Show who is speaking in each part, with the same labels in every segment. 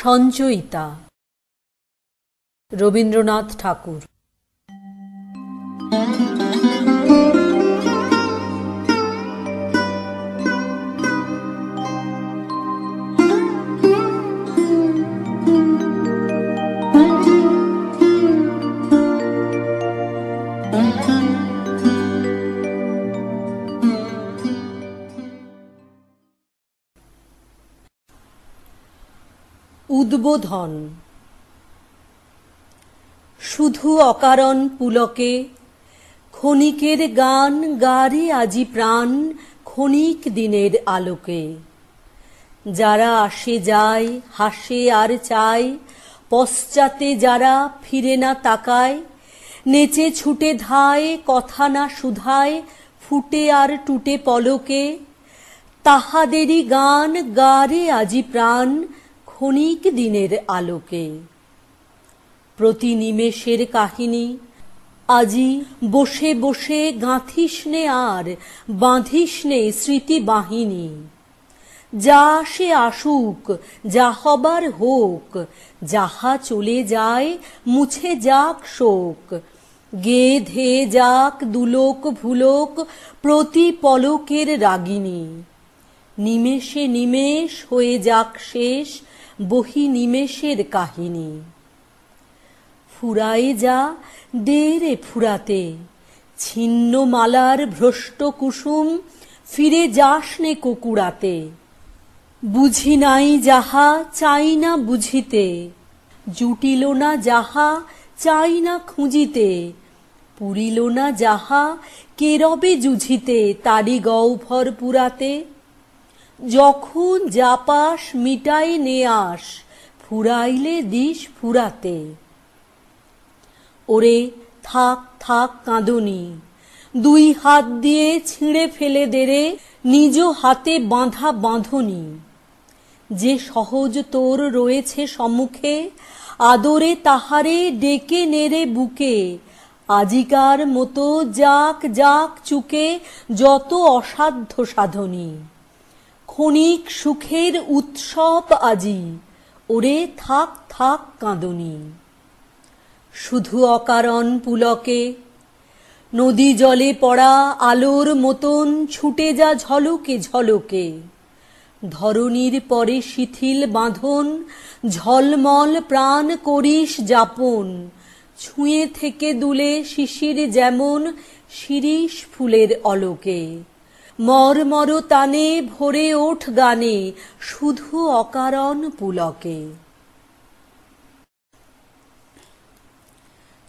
Speaker 1: সঞ্চয়িতা রবীন্দ্রনাথ ঠাকুর। উদ্বোধন। শুধু অকারণ পুলকে ক্ষণিকের গান গারে আজি প্রাণ ক্ষণিক দিনের আলোকে। যারা আসে যায় হাসে আর চায়, পশ্চাতে যারা ফিরে না তাকায়, নেচে ছুটে ধায় কথা না শুধায় ফুটে আর টুটে পলকে, তাহাদেরই গান গারে আজি প্রাণ ক্ষণিক দিনের আলোকে। প্রতি নিমেষের কাহিনী আজি বসে বসে গাঁথিসনে আর বাঁধিসনে স্মৃতি বাহিনী। যা সে আসুক যা হবার হোক, যাহা চলে যায় মুছে যাক শোক, গে ধেয়ে যাক দুলোক ভুলোক প্রতি পলকের রাগিনী। নিমেষে নিমেষ হয়ে যাক শেষ বহি নিমেষের কাহিনী। ফুরায়ে যা দে রে ফুরাতে, ছিন্ন মালার ভ্রষ্ট কুসুম ফিরে যাস নে কোকুড়াতে। বুঝি নাই যাহা চাই না বুঝিতে, জুটিল না যাহা চাই না খুঁজিতে, পুরিল না যাহা কে রবে জুঝিতে তারি গহ্বর পুরাতে। যখন যা পাস মিটাই নে আস, ফুরাইলে দিস ফুরাতে। ওরে থাক থাক কাঁদনি, দুই হাত দিয়ে ছিঁড়ে ফেলে দেরে নিজ হাতে বাঁধা বাঁধনি। যে সহজ তোর রয়েছে সম্মুখে, আদরে তাহারে ডেকে নেড়ে বুকে। আজিকার মতো যাক যাক চুকে যত অসাধ্য সাধনী। ক্ষণিক সুখের উৎসব আজি, ওরে থাক থাক কাঁদনি। শুধু অকারণ পুলকে নদী জলে পড়া আলোর মতন ছুটে যা ঝলকে ঝলকে। ধরণীর পরে শিথিল বাঁধন ঝলমল প্রাণ করিস যাপন। ছুঁয়ে থেকে দুলে শিশির যেমন শিরীষ ফুলের অলোকে। মর্মর তানে ভরে ওঠ গানে শুধু অকারণ পুলকে।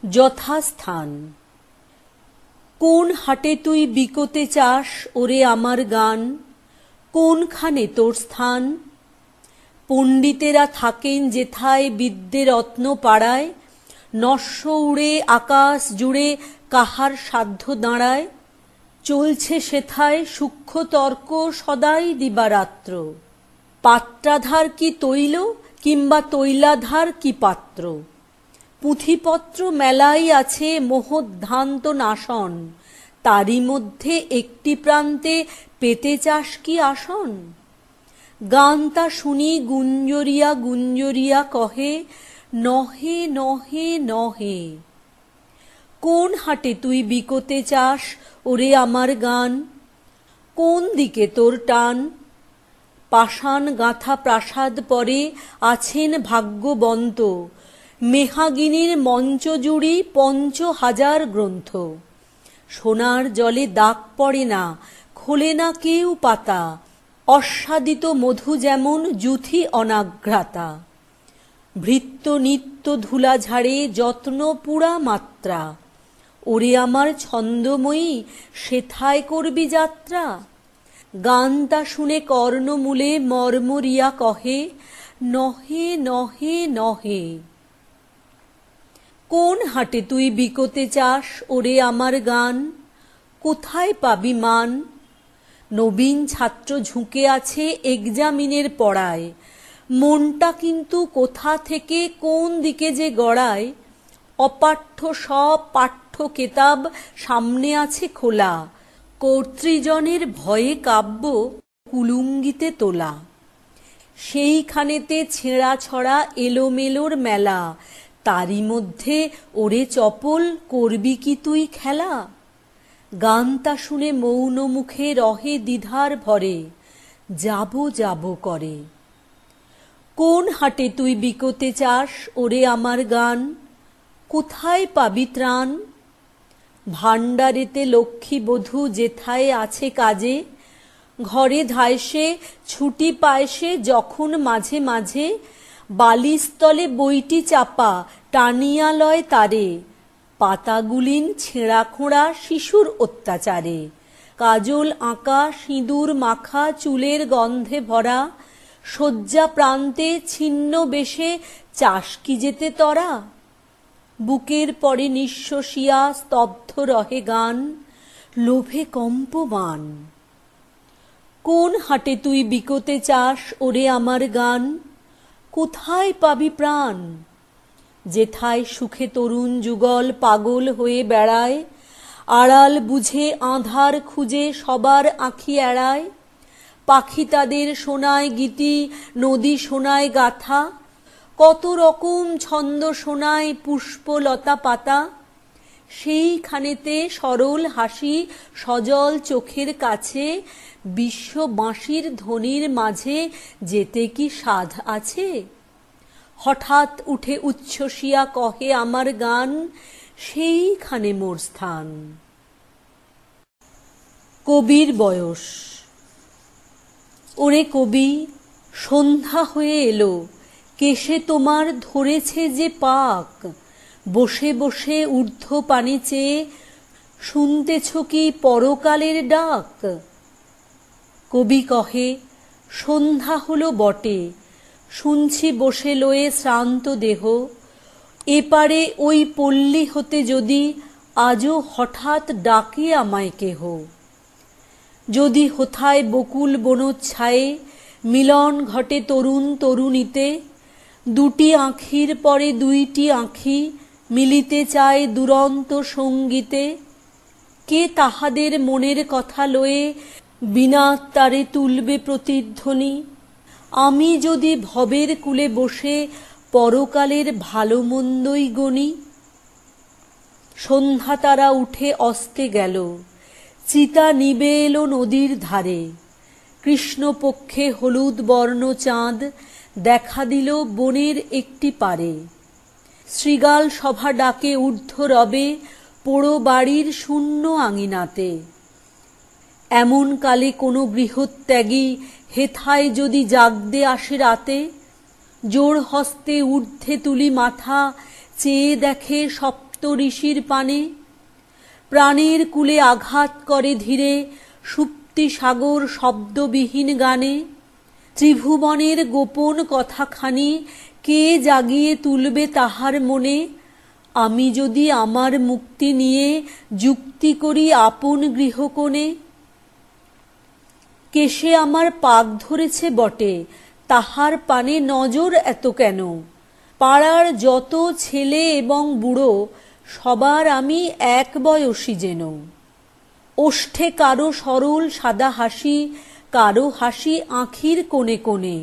Speaker 1: যথাস্থান। কোন হাটে তুই বিকোতে চাস ওরে আমার গান, কোনখানে তোর স্থান? পণ্ডিতেরা থাকেন যেথায় বিদ্যে রত্ন পাড়ায়, নস্য উড়ে আকাশ জুড়ে কাহার সাধ্য দাঁড়ায়। চলছে সেথায় সূক্ষ্ম তর্ক সদাই দিবারাত্র। পাত্রাধার কি তৈল কিংবা তৈলাধার কি পাত্র। পুঁথিপত্র মেলাই আছে মোহধ্যান্ত নাশন, তারই মধ্যে একটি প্রান্তে পেতে চাস কি আসন? গান তা শুনি গুঞ্জরিয়া গুঞ্জরিয়া কহে, নহে নহে নহে। কোন হাটে তুই বিকোতে চাস ওরে আমার গান, কোন দিকে তোর টান? পাষাণ গাঁথা প্রাসাদ পরে আছেন ভাগ্যবন্ত, মেহাগিনীর মঞ্চ জুড়ি ৫০০০ গ্রন্থ। সোনার জলে দাগ পড়ে না, খোলে না কেউ পাতা, অস্বাদিত মধু যেমন যুথি অনাঘ্রাতা। ভৃত্য নিত্য ধুলা ঝাড়ে যত্ন পুরা মাত্রা, ওরে আমার ছন্দময়ী সেথায় করবি যাত্রা। গান তা শুনে কর্ণমূলে মর্মরিয়া কহে, নহে নহে নহে। কোন হাটে তুই বিকোতে চাস ওরে আমার গান, কোথায় পাবি মান? নবীন ছাত্র ঝুঁকে আছে এক্সামিনের পড়ায়, মনটা কিন্তু কোথা থেকে কোন দিকে যে গড়ায়। অপাঠ্য সব পাঠ্য কেতাব সামনে আছে খোলা, কর্তৃজনের ভয়ে কাব্য কুলুঙ্গিতে তোলা। সেইখানেতে ছেঁড়া ছড়া এলোমেলোর মেলা, তারই মধ্যে ওরে চপল করবি কি তুই খেলা? গানটা শুনে মৌন মুখে রহে দ্বিধার ভরে, যাব যাব করে। কোন হাটে তুই বিকোতে চাস ওরে আমার গান, কোথায় পাবি ত্রাণ? ভাণ্ডারেতে লক্ষ্মী বধূ যেথায় আছে কাজে, ঘরে ধায়সে ছুটি পায়সে যখন মাঝে মাঝে, বালিস্তলে বইটি চাপা টানিয়া লয় তারে, পাতাগুলিন ছেঁড়া খোঁড়া শিশুর অত্যাচারে, কাজল আঁকা সিঁদুর মাখা চুলের গন্ধে ভরা, শয্যা প্রান্তে ছিন্ন বেশে চাস কি যেতে তরা? বুকের পরে নিঃশ্বসিয়া স্তব্ধ রহে গান, লোভে কম্পমান। কোন হাটে তুই বিকোতে চাস ওরে আমার গান, কোথায় পাবি প্রাণ? যেথায় সুখে তরুণ যুগল পাগল হয়ে বেড়ায়, আড়াল বুঝে আঁধার খুঁজে সবার আঁখি এড়ায়, পাখি তাদের শোনায় গীতি, নদী শোনায় গাথা, কত রকম ছন্দ শোনায় পুষ্প লতা পাতা, সেইখানেতে সরল হাসি সজল চোখের কাছে, বিশ্ব বাঁশির ধ্বনির মাঝে যেতে কি সাধ আছে? হঠাৎ উঠে উচ্ছ্বসিয়া কহে আমার গান, সেইখানে মোর স্থান। কবির বয়স। ওরে কবি, সন্ধ্যা হয়ে এলো, কেশে তোমার ধরেছে যে পাক, বসে বসে ঊর্ধ্ব পানে চেয়ে শুনতেছ কি পরকালের ডাক? কবি কহে, সন্ধ্যা হলো বটে, শুনছি বসে লয়ে শ্রান্ত দেহ, এপারে ওই পল্লী হতে যদি আজও হঠাৎ ডাকে আমায় কেহ, যদি হোথায় বকুল বনচ্ছায়ে মিলন ঘটে তরুণ তরুণীতে, দুটি আঁখির পরে দুইটি আঁখি মিলিতে চায় দুরন্ত সঙ্গীতে, কে তাহাদের মনের কথা লয়ে বিনা তারে তুলবে প্রতিধ্বনি? আমি যদি ভবের কূলে বসে পরকালের ভালো মন্দই গণি। সন্ধ্যা তারা উঠে অস্তে গেল, চিতা নিবে এলো নদীর ধারে, কৃষ্ণপক্ষে হলুদ বর্ণ চাঁদ দেখা দিল বনের একটি পারে, শৃগাল সভা ডাকে ঊর্ধ্ব রবে পোড়ো বাড়ির শূন্য আঙিনাতে। এমন কালে কোনো গৃহত্যাগী হেথায় যদি জাগদে আসে রাতে, জোড় হস্তে ঊর্ধ্বে তুলি মাথা চেয়ে দেখে সপ্ত ঋষির পানে, প্রাণের কূলে আঘাত করে ধীরে সুপ্তি সাগর শব্দবিহীন গানে, ত্রিভুবনের গোপন কথাখানি কে জাগিয়ে তুলবে তাহার মনে? আমি যদি আমার মুক্তি নিয়ে যুক্তি করি আপন গৃহকোণে। কেশে আমার পাক ধরেছে বটে, তাহার পানে নজর এত কেন? পাড়ার যত ছেলে এবং বুড়ো সবার আমি এক বয়সী যেন। ওষ্ঠে কারো সরল সাদা হাসি, কারো হাসি আঁখির কোণে কোণে,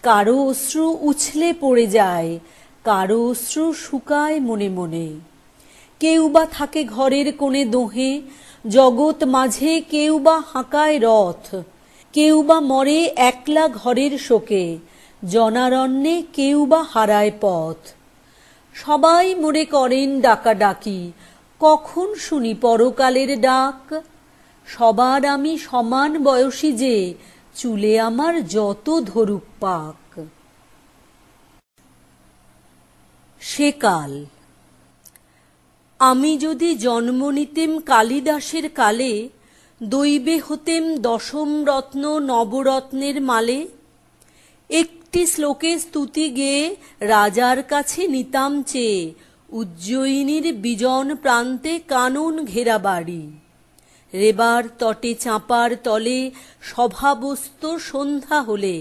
Speaker 1: কারো অশ্রু উছলে পড়ে যায়, কারো অশ্রু শুকায় মনে মনে। কেউ বা থাকে ঘরের কোণে দোহে, জগৎ মাঝে কেউ বা হাঁকায় রথ, কেউ বা মরে একলা ঘরের শোকে, জনারণ্যে কেউ বা হারায় পথ। সবাই মনে করেন ডাকাডাকি, কখন শুনি পরকালের ডাক? সবার আমি সমান বয়সী যে, চুলে আমার যত ধরুক পাক। সেকাল। আমি যদি জন্ম নিতেম কালিদাসের কালে, দৈবে হতেম দশম রত্ন নবরত্নের মালে, একটি শ্লোকে স্তুতি গেয়ে রাজার কাছে নিতাম চেয়ে উজ্জয়িনীর বিজন প্রান্তে কানন ঘেরা বাড়ি, রেবার তটে চাঁপার তলে সভাবস্ত সন্ধ্যা হলে,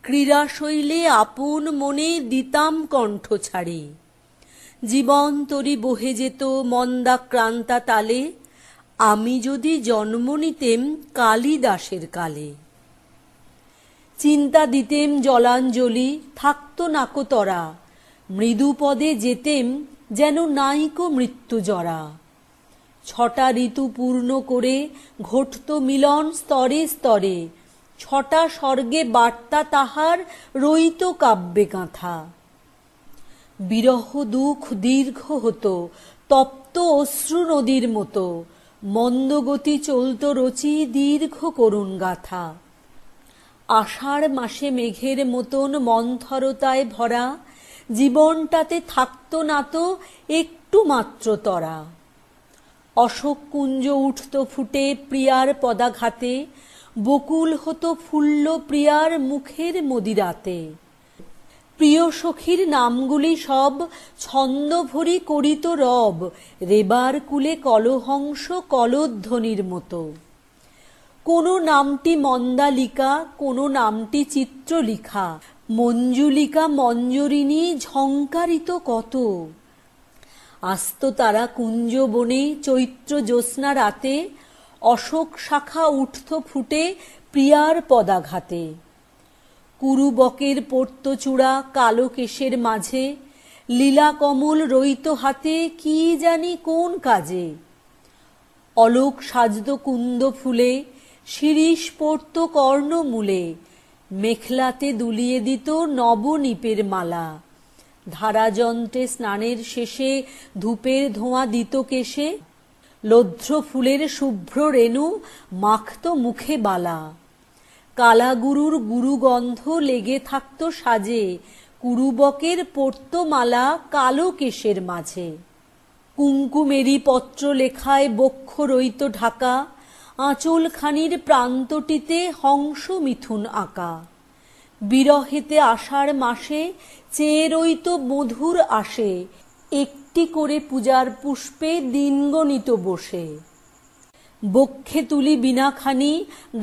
Speaker 1: ক্রীড়াশৈলে আপন মনে দিতাম কণ্ঠ ছাড়ে, জীবন তরি বহে যেত মন্দাক্রান্তা তালে, আমি যদি জন্ম নিতেম কালিদাসের কালে। চিন্তা দিতেম জলাঞ্জলি, থাকতো নাকো তরা, মৃদু পদে যেতেম যেন নাইকো মৃত্যু জরা। 6টা ঋতু পূর্ণ করে ঘটত মিলন স্তরে স্তরে, 6টা স্বর্গে বার্তা তাহার রইত কাব্যে গাঁথা। বিরহ দুঃখ দীর্ঘ হতো, তপ্ত অশ্রু নদীর মতো, মন্দগতি চলত রচি দীর্ঘ করুণ গাথা। আষাঢ় মাসে মেঘের মতন মন্থরতায় ভরা, জীবনটাতে থাকতো না তো একটু মাত্র তরা। অশোক কুঞ্জ উঠত ফুটে প্রিয়ার পদাঘাতে, বকুল হতো ফুল্ল প্রিয়ার মুখের মদিরাতে। প্রিয় সখীর নামগুলি সব ছন্দ ভরি করিত রব, রেবার কুলে কলহংস কলধ্বনির মতো। কোনো নামটি মন্দালিকা, কোনো নামটি চিত্রলিখা, মঞ্জুলিকা মঞ্জরিনী ঝঙ্কারিত কত। আস্ত তারা কুঞ্জ বনে চৈত্র জ্যোৎস্না রাতে, অশোক শাখা উঠত ফুটে প্রিয়ার পদাঘাতে। কুরুবকের পড়ত চূড়া কালো কেশের মাঝে, লীলা কমল রইত হাতে কি জানি কোন কাজে। অলোক সাজত কুন্দ ফুলে, শিরীষ পড়ত কর্ণমূলে, মেখলাতে দুলিয়ে দিত নবনীপের মালা। ধারাযন্ত্রে স্নানের শেষে ধূপের ধোঁয়া দিত কেশে, লদ্র ফুলের শুভ্র রেণু মাখত মুখে বালা। কালাগুরুর গুরুগন্ধ লেগে থাকত সাজে, কুরুবকের পড়ত মালা কালো কেশের মাঝে। কুঙ্কুমেরি পত্র লেখায় বক্ষ রইত ঢাকা, আঁচলখানির প্রান্তটিতে হংস মিথুন আঁকা। বিরহেতে আষাঢ় মাসে চেয়ে রইত মধুর আসে, একটি করে পূজার পুষ্পে দিনগণিত বসে। বক্ষে তুলি বিনাখানি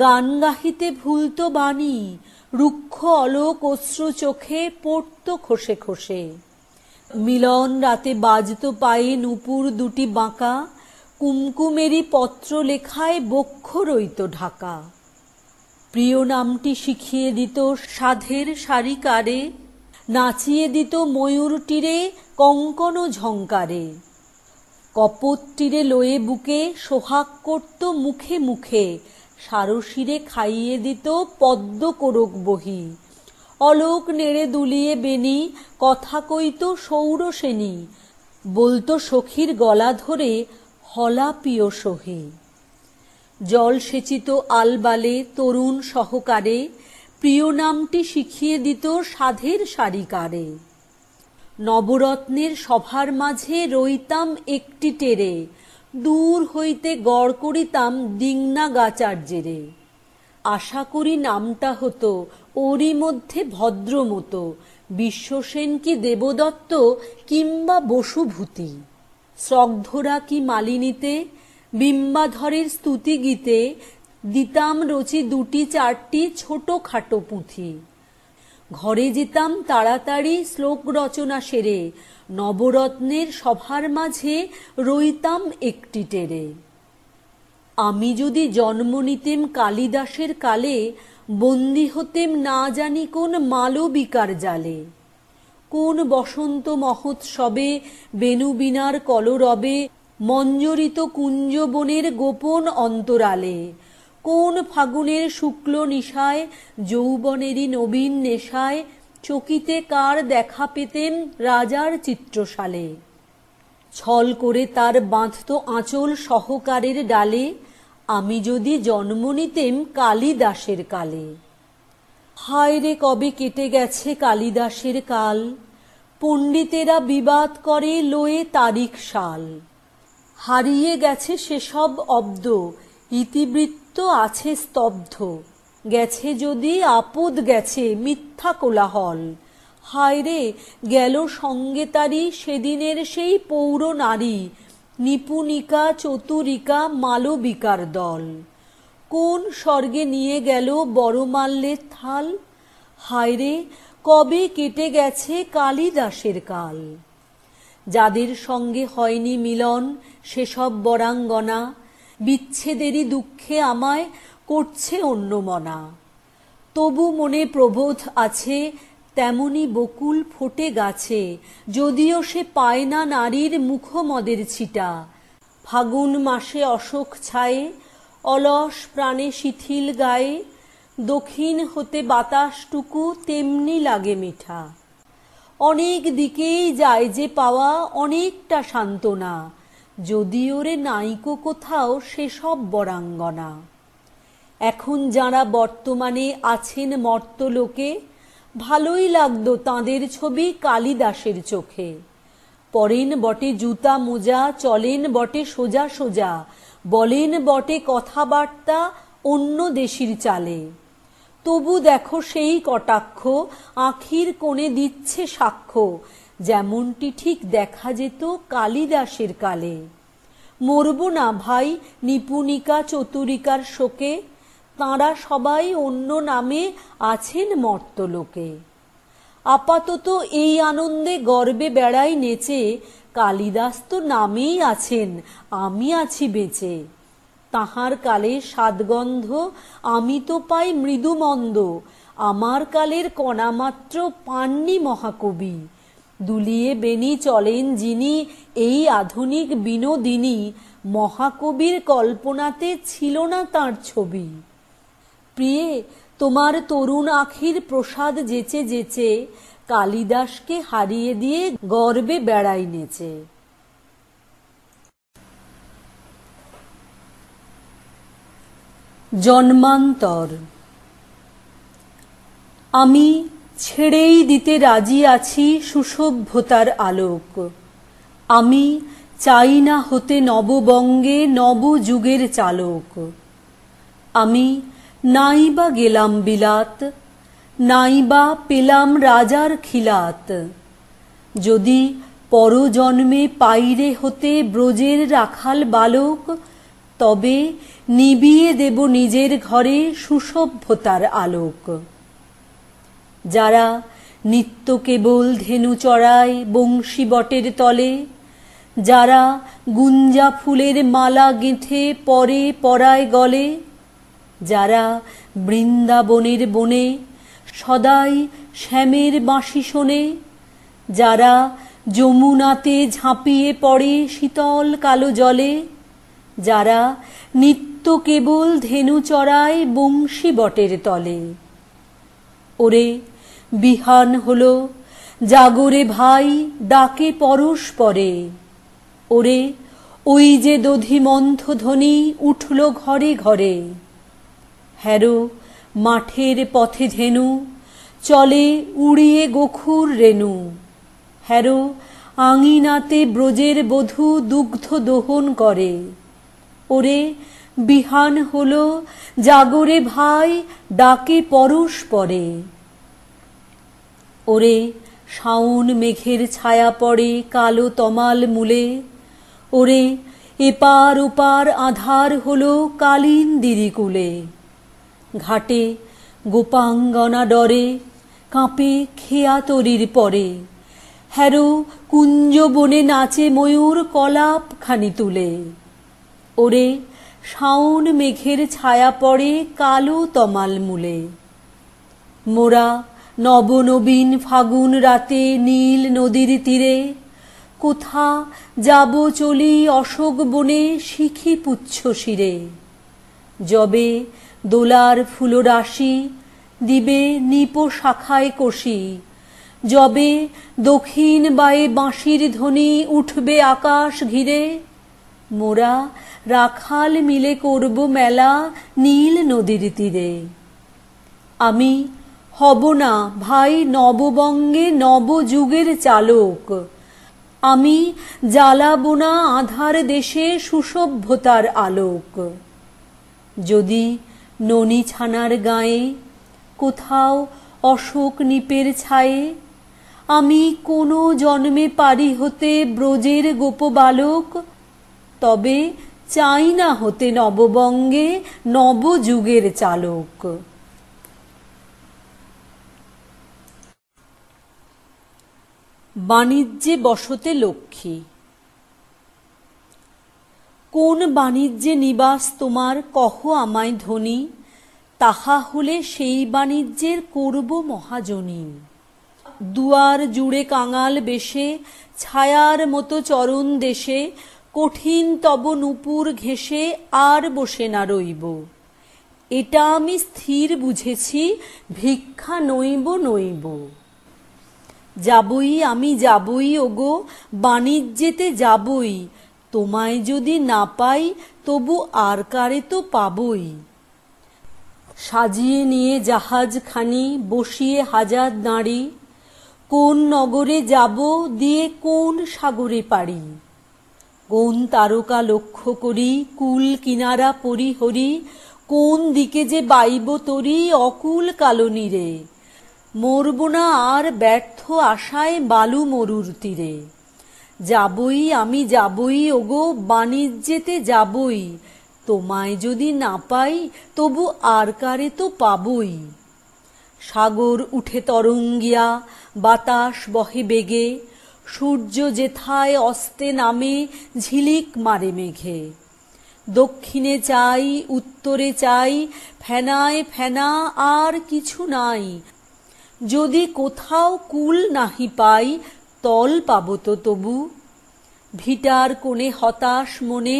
Speaker 1: গান গাহিতে ভুলত বাণী, রুক্ষ অলোক অশ্রু চোখে পড়ত খসে খসে। মিলন রাতে বাজত পায়ে নূপুর দুটি বাঁকা, কুমকুমেরি পত্র লেখায় বক্ষ রইত ঢাকা। প্রিয় নামটি শিখিয়ে দিত সাধের সারিকারে, নাচিয়ে দিত ময়ূর তীরে কঙ্কন ঝঙ্কারে। কপোত তীরে লয়ে বুকে সোহাগ করত মুখে মুখে, সারশিরে খাইয়ে দিত পদ্ম কোরক বহি। অলোক নেড়ে দুলিয়ে বেনি কথা কইত সৌরসেনী, বলতো সখীর গলা ধরে হলা প্রিয় সহি। জল সেচিত আলবালে তরুণ সহকারে, প্রিয় নামটি শিখিয়ে দিত সাধের সারিকারে। নবরত্নের সভার মাঝে রইতাম একটি টেরে, দূর হইতে গড় করিতাম ডিংনা গাচার জেরে। আশা করি নামটা হতো ওরই মধ্যে ভদ্র মতো, বিশ্বসেন কি দেবদত্ত কিংবা বসুভূতি। শ্রদ্ধরা কি মালিনীতে, বিম্বাধরের স্তুতি গীতে, দিতাম রচি দুটি চারটি ছোট খাটো পুঁথি। ঘরে যেতাম তাড়াতাড়ি শ্লোক রচনা সেরে, নবরত্নের সভার মাঝে রইতাম একটি টেরে। আমি যদি জন্ম নিতেম কালিদাসের কালে, বন্দী হতেম না জানি কোন মালবিকার জালে। কোন বসন্ত মহোৎসবে বেণুবীণার কলরবে, মঞ্জরিত কুঞ্জবনের গোপন অন্তরালে। কোন ফাগুনের শুক্ল নিশায় যৌবনেরই নবীন নেশায়, চকিতে কার দেখা পেতেন রাজার চিত্রশালে। ছল করে তার বাঁধত আঁচল সহকারের ডালে, আমি যদি জন্ম নিতেম কালিদাসের কালে। হায় রে কবে কেটে গেছে কালিদাসের কাল, পণ্ডিতেরা বিবাদ করে লয়ে তারিখ সাল। হারিয়ে গেছে সেসব অব্দ, ইতিবৃত্ত আছে স্তব্ধ। গেছে যদি আপদ গেছে মিথ্যা কোলাহল। হায় রে গেল সঙ্গে তারি সেদিনের সেই পৌর নারী, নিপুণিকা চতুরিকা মালবিকার দল। কোন স্বর্গে নিয়ে গেল বড়মাল্যের থাল, হায় রে কবে কেটে গেছে কালিদাসের কাল। যাদের সঙ্গে হয়নি মিলন সেসব বরাঙ্গনা, বিচ্ছেদেরই দুঃখে আমায় করছে অন্যমনা। তবু মনে প্রবোধ আছে, তেমনি বকুল ফোটে গাছে, যদিও সে পায় না নারীর মুখমদের ছিটা। ফাগুন মাসে অশোক ছায়ে, অলস প্রাণে শিথিল গায়ে, দক্ষিণ হতে বাতাসটুকু তেমনি লাগে মিঠা। অনেক দিকেই যায় যে পাওয়া অনেকটা সান্ত্বনা, যদিও রে নাইকো কোথাও সেসব বরাঙ্গনা। এখন যারা বর্তমানে আছেন মর্তলোকে, ভালোই লাগতো তাঁদের ছবি কালিদাসের চোখে। পরেন বটে জুতা মোজা, চলেন বটে সোজা সোজা, বলেন বটে কথাবার্তা অন্য দেশির চালে। তবু দেখো সেই কটাক্ষ আঁখির কোণে দিচ্ছে সাক্ষ্য, যেমনটি ঠিক দেখা যেত কালিদাসের কালে। মরব না ভাই নিপুণিকা চতুরিকার শোকে, তাঁরা সবাই অন্য নামে আছেন মর্তলোকে। আপাতত এই আনন্দে গর্বে বেড়াই নেচে, কালিদাস তো নামেই আছেন, আমি আছি বেঁচে। তাহার কালে সাদগন্ধ আমি তো পাই মৃদুমন্দ, আমার কালের কণামাত্র পাননি মহাকবি। দুলিয়ে বেনি চলেন যিনি, এই আধুনিক বিনোদিনী, মহাকবির কল্পনাতে ছিল না তাঁর ছবি। প্রিয়ে, তোমার তরুণ আখির প্রসাদ যেচে যেচে, কালিদাসকে হারিয়ে দিয়ে গর্বে বেড়াই নেচে। জন্মান্তর। আমি ছেড়েই দিতে রাজি আছি সুসভ্যতার আলোক, আমি চাই না হতে নববঙ্গে নবযুগের চালক। আমি নাইবা গেলাম বিলাত, নাইবা পেলাম রাজার খিলাত, যদি পরজন্মে পাইরে হতে ব্রজের রাখাল বালক, তবে নিবিয়ে দেব নিজের ঘরে সুসভ্যতার আলোক। যারা নিত্য কেবল ধেনু চড়ায় বংশী বটের তলে, যারা গুঞ্জা ফুলের মালা গেঁথে পরে পরায় গলে, যারা বৃন্দাবনের বনে সদাই শ্যামের বাঁশি শোনে, যারা যমুনাতে ঝাঁপিয়ে পড়ে শীতল কালো জলে, যারা নিত্য কেবল ধেনু চড়ায় বংশী বটের তলে। ওরে বিহান হলো, জাগরে ভাই ডাকে পরস্পরে, ওরে ওই যে দধিমন্থ ধ্বনি উঠল ঘরে ঘরে। হ্যারো মাঠের পথে ধেনু চলে উড়িয়ে গোখুর রেণু, হ্যারো আঙিনাতে ব্রজের বধূ দুগ্ধ দোহন করে। ওরে বিহান হলো, জাগরে ভাই ডাকে পরস্পরে। ওরে শাওন মেঘের ছায়া পড়ে কালো তমাল মূলে, ওরে এপার ওপার আধার হলো কালিন্দিরি কূলে। ঘাটে গোপাঙ্গনা ডরে কাঁপে খেয়া তরির পরে, হ্যারো কুঞ্জ বনে নাচে ময়ূর কলাপ খানি তুলে। ওরে শাওন মেঘের ছায়া পড়ে কালো তমাল মূলে। মোরা নবনবীন ফাগুন রাতে নীল নদীর তীরে, কোথা যাব চলি অশোক বনে শিখি পুচ্ছ শিরে। যবে দোলার ফুলরাশি দিবে নিপ শাখায় কষি, যবে দক্ষিণ বায়ে বাঁশির ধ্বনি উঠবে আকাশ ঘিরে, মোরা রাখাল মিলে করব মেলা নীল নদীর তীরে। আমি হব না ভাই নববঙ্গে নবযুগের চালক, আমি জ্বালাবো না আধার দেশে সুসভ্যতার আলোক। যদি ননী ছানার গায়ে কোথাও অশোক নিপের ছায়ে, আমি কোনো জন্মে পারি হতে ব্রজের গোপবালক, তবে চাই না হতে নববঙ্গে নবযুগের চালক। বাণিজ্যে বসতে লক্ষ্মী। কোন বাণিজ্যে নিবাস তোমার কহ আমায় ধনী, তাহা হলে সেই বাণিজ্যের করব মহাজনী। দুয়ার জুড়ে কাঙাল বেশে ছায়ার মতো চরণ দেশে কঠিন তব নূপুর ঘেঁষে আর বসে না রইব। এটা আমি স্থির বুঝেছি, ভিক্ষা নইব নইব। যাবই আমি যাবই ওগো, বাণিজ্যেতে যাবই, তোমায় যদি না পাই তবু আর কারে তো পাবই। সাজিয়ে নিয়ে জাহাজখানি বসিয়ে হাজার দাঁড়ি, কোন নগরে যাব দিয়ে কোন সাগরে পাড়ি। কোন তারকা লক্ষ্য করি কুল কিনারা পরিহরি, কোন দিকে যে বাইব তরি অকুল কালনীরে। মরব না আর ব্যর্থ আশায় বালু মরুর তীরে। যাবই আমি যাবই ওগো, বাণিজ্যেতে যাবই, তোমায় যদি না পাই তবু আর কারে তো পাবই। সাগর উঠে তরঙ্গিয়া বাতাস বহে বেগে, সূর্য যেথায় অস্তে নামে ঝিলিক মারে মেঘে। দক্ষিণে চাই উত্তরে চাই, ফেনায় ফেনা আর কিছু নাই। যদি কোথাও কুল নাহি পাই তল পাব তো তবু। ভিটার কোণে হতাশ মনে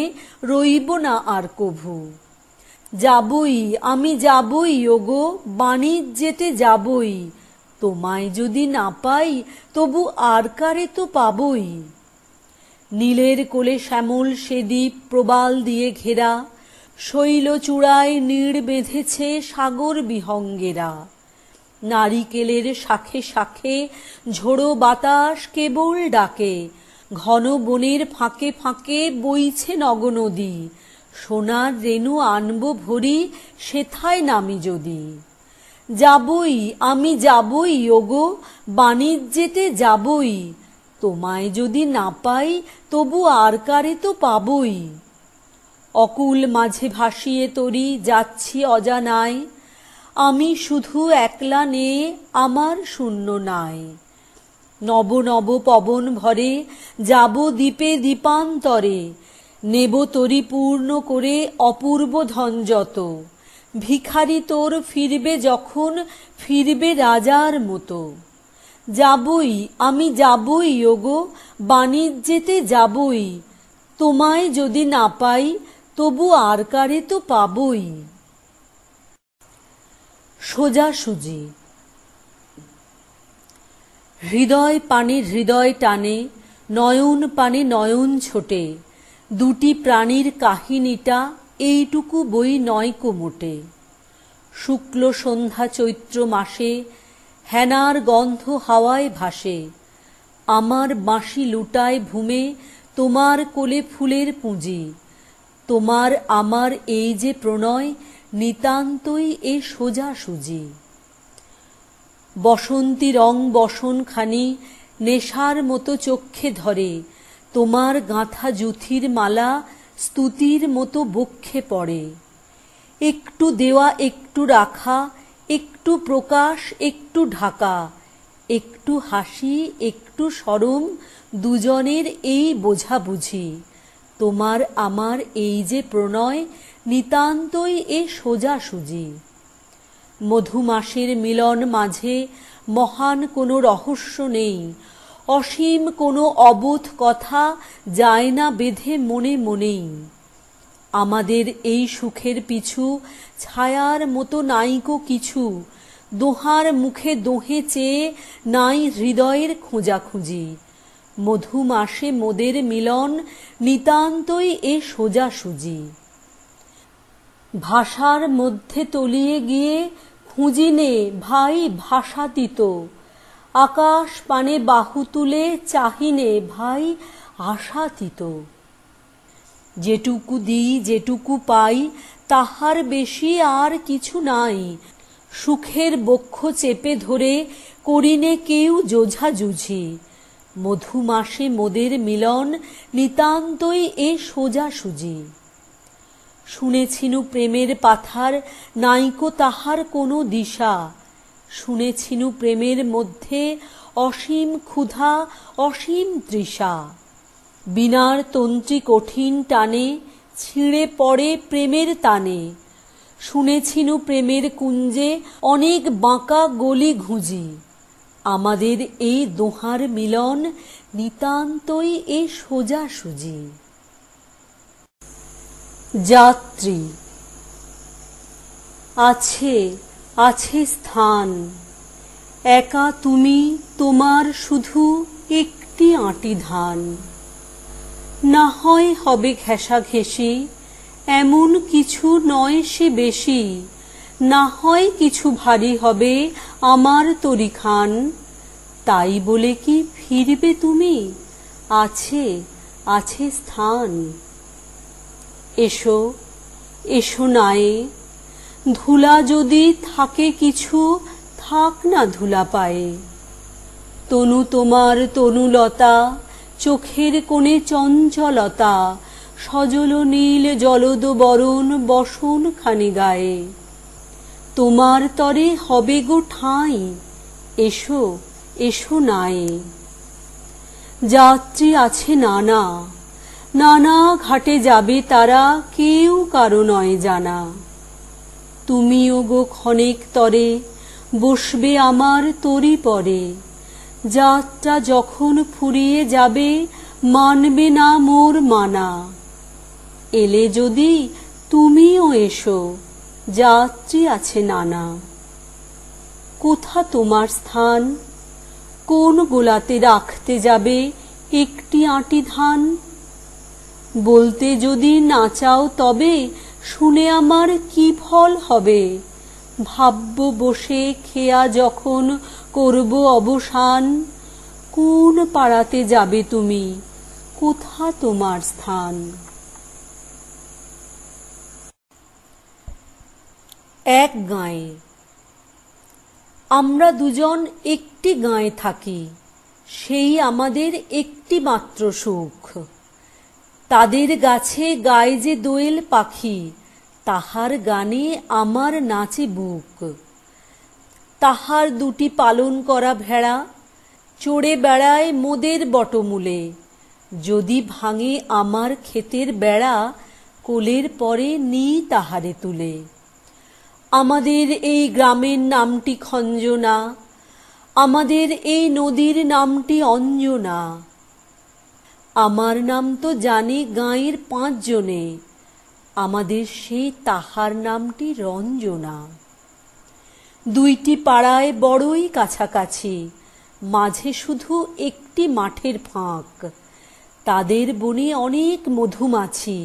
Speaker 1: রইব না আর কভু। যাবই আমি যাবই ওগো, বাণিজ্যেতে যাবই, তোমায় যদি না পাই তবু আর কারে তো পাবই। নীলের কোলে শ্যামল সে দ্বীপ প্রবাল দিয়ে ঘেরা, শৈল চূড়ায় নীড় বেঁধেছে সাগর বিহঙ্গেরা। নারিকেলের শাখে শাখে ঝোড়ো বাতাস কেবল ডাকে, ঘন বনের ফাঁকে ফাঁকে বইছে নগনদী। সোনার রেণু আনব ভরি সেথায় নামি যদি। যাবই আমি যাবই ওগো, বাণিজ্যেতে যাবই, তোমায় যদি না পাই তবু আর কারে তো পাবই। অকুল মাঝে ভাসিয়ে তরি যাচ্ছি অজানায়, আমি শুধু একলা নে আমার শূন্য নাই। নব নব পবন ভরে যাব দ্বীপে দ্বীপান্তরে, নেব তরি পূর্ণ করে অপূর্ব ধন যত। ভিখারি তোর ফিরবে যখন ফিরবে রাজার মতো। যাবই আমি যাবই ওগো, বাণিজ্যেতে যাবই, তোমায় যদি না পাই তবু আর কারে তো পাবই। সোজাসুজি। হৃদয় পানে হৃদয় টানে, নয়ন পানে নয়ন ছোটে, দুটি প্রাণীর কাহিনীটা এইটুকু বই নয়কো মোটে। শুক্ল সন্ধ্যা চৈত্র মাসে হেনার গন্ধ হাওয়ায় ভাসে, আমার বাঁশি লুটায় ভূমে তোমার কোলে ফুলের পুঁজি। তোমার আমার এই যে প্রণয় নিতান্তই এ সোজাসুজি। বসন্তী রং বসনখানি নেশার মতো চক্ষে ধরে, তোমার গাঁথা জুথির মালা স্তুতির মতো বক্ষে পড়ে। একটু দেওয়া একটু রাখা, একটু প্রকাশ একটু ঢাকা, একটু হাসি একটু শরম, দুজনের এই বোঝাবুঝি। তোমার আমার এই যে প্রণয় নিতান্তই এ সোজাসুজি। মধুমাসের মিলন মাঝে মহান কোনো রহস্য নেই, অসীম কোনো অবোধ কথা যায় না বেঁধে মনে মনেই। আমাদের এই সুখের পিছু ছায়ার মতো নাইকো কিছু, দোহার মুখে দোহে চেয়ে নাই হৃদয়ের খোঁজাখুঁজি। মধুমাসে মোদের মিলন নিতান্তই এ সোজাসুজি। ভাষার মধ্যে তলিয়ে গিয়ে খুঁজিনে ভাই ভাষাতীত, আকাশ পানে বাহু তুলে চাহিনে ভাই আশাতীত। যেটুকু দিই যেটুকু পাই তাহার বেশি আর কিছু নাই, সুখের বক্ষ চেপে ধরে করিনে কেউ যোঝাযুঝি। মধুমাসে মোদের মিলন নিতান্তই এ সোজাসুজি। শুনেছিনু প্রেমের পাথার নাইকো তাহার কোনো দিশা, শুনেছিনু প্রেমের মধ্যে অসীম ক্ষুধা অসীম তৃষা। বীণার তন্ত্রী কঠিন টানে ছিঁড়ে পড়ে প্রেমের তানে, শুনেছিনু প্রেমের কুঞ্জে অনেক বাঁকা গলি ঘুঁজি। আমাদের এই দোহার মিলন নিতান্তই এ সোজাসুজি। যাত্রী। আছে আছে স্থান, একা তুমি তোমার শুধু একটি আঁটি ধান। না হয় হবে ঘেঁষাঘেঁষি, এমন কিছু নয় সে বেশি। না হয় কিছু ভারী হবে আমার তরিখান। তাই বলে কি ফিরবে তুমি? আছে আছে স্থান। এসো এসো নায়ে, ধুলা যদি থাকে কিছু থাক না ধুলা পায়ে। তনু তোমার তনুলতা, চোখের কোণে চঞ্চলতা, সজল নীল জলদ বরণ বসন খানি গায়ে। তোমার তরে হবে গো ঠাঁই, এসো এসো নায়ে। যাত্রী আছে নানা, নানা ঘাটে যাবে তারা, কেউ কারো নয় জানা। তুমিও গো ক্ষণেক তরে বসবে আমার তরি পরে। যাত্রা যখন ফুরিয়ে যাবে মানবে না মোর মানা। এলে যদি তুমিও এসো, যাত্রী আছে নানা। কোথা তোমার স্থান? কোন গোলাতে রাখতে যাবে একটি আঁটি ধান? বলতে যদি না চাও তবে শুনে আমার কি ফল হবে? ভাবব বসে খেয়া যখন করব অবসান। কোন পাড়াতে যাবে তুমি? কোথা তোমার স্থান? এক গাঁয়ে। আমরা দুজন একটি গাঁয়ে থাকি, সেই আমাদের একটি মাত্র সুখ। তাদের গাছে গায়ে যে দোয়েল পাখি, তাহার গানে আমার নাচে বুক। তাহার দুটি পালন করা ভেড়া চড়ে বেড়ায় মোদের বটমূলে। যদি ভাঙে আমার ক্ষেতের বেড়া, কোলের পরে নিই তাহারে তুলে। আমাদের এই গ্রামের নামটি খঞ্জনা, আমাদের এই নদীর নামটি অঞ্জনা। আমার নাম তো জানে গাঁয়ের 5 জনে, আমাদের সেই তাহার নামটি রঞ্জনা। দুইটি পাড়ায় বড়ই কাছাকাছি, মাঝে শুধু একটি মাঠের ফাঁক। তাদের বনে অনেক মধুমাছি,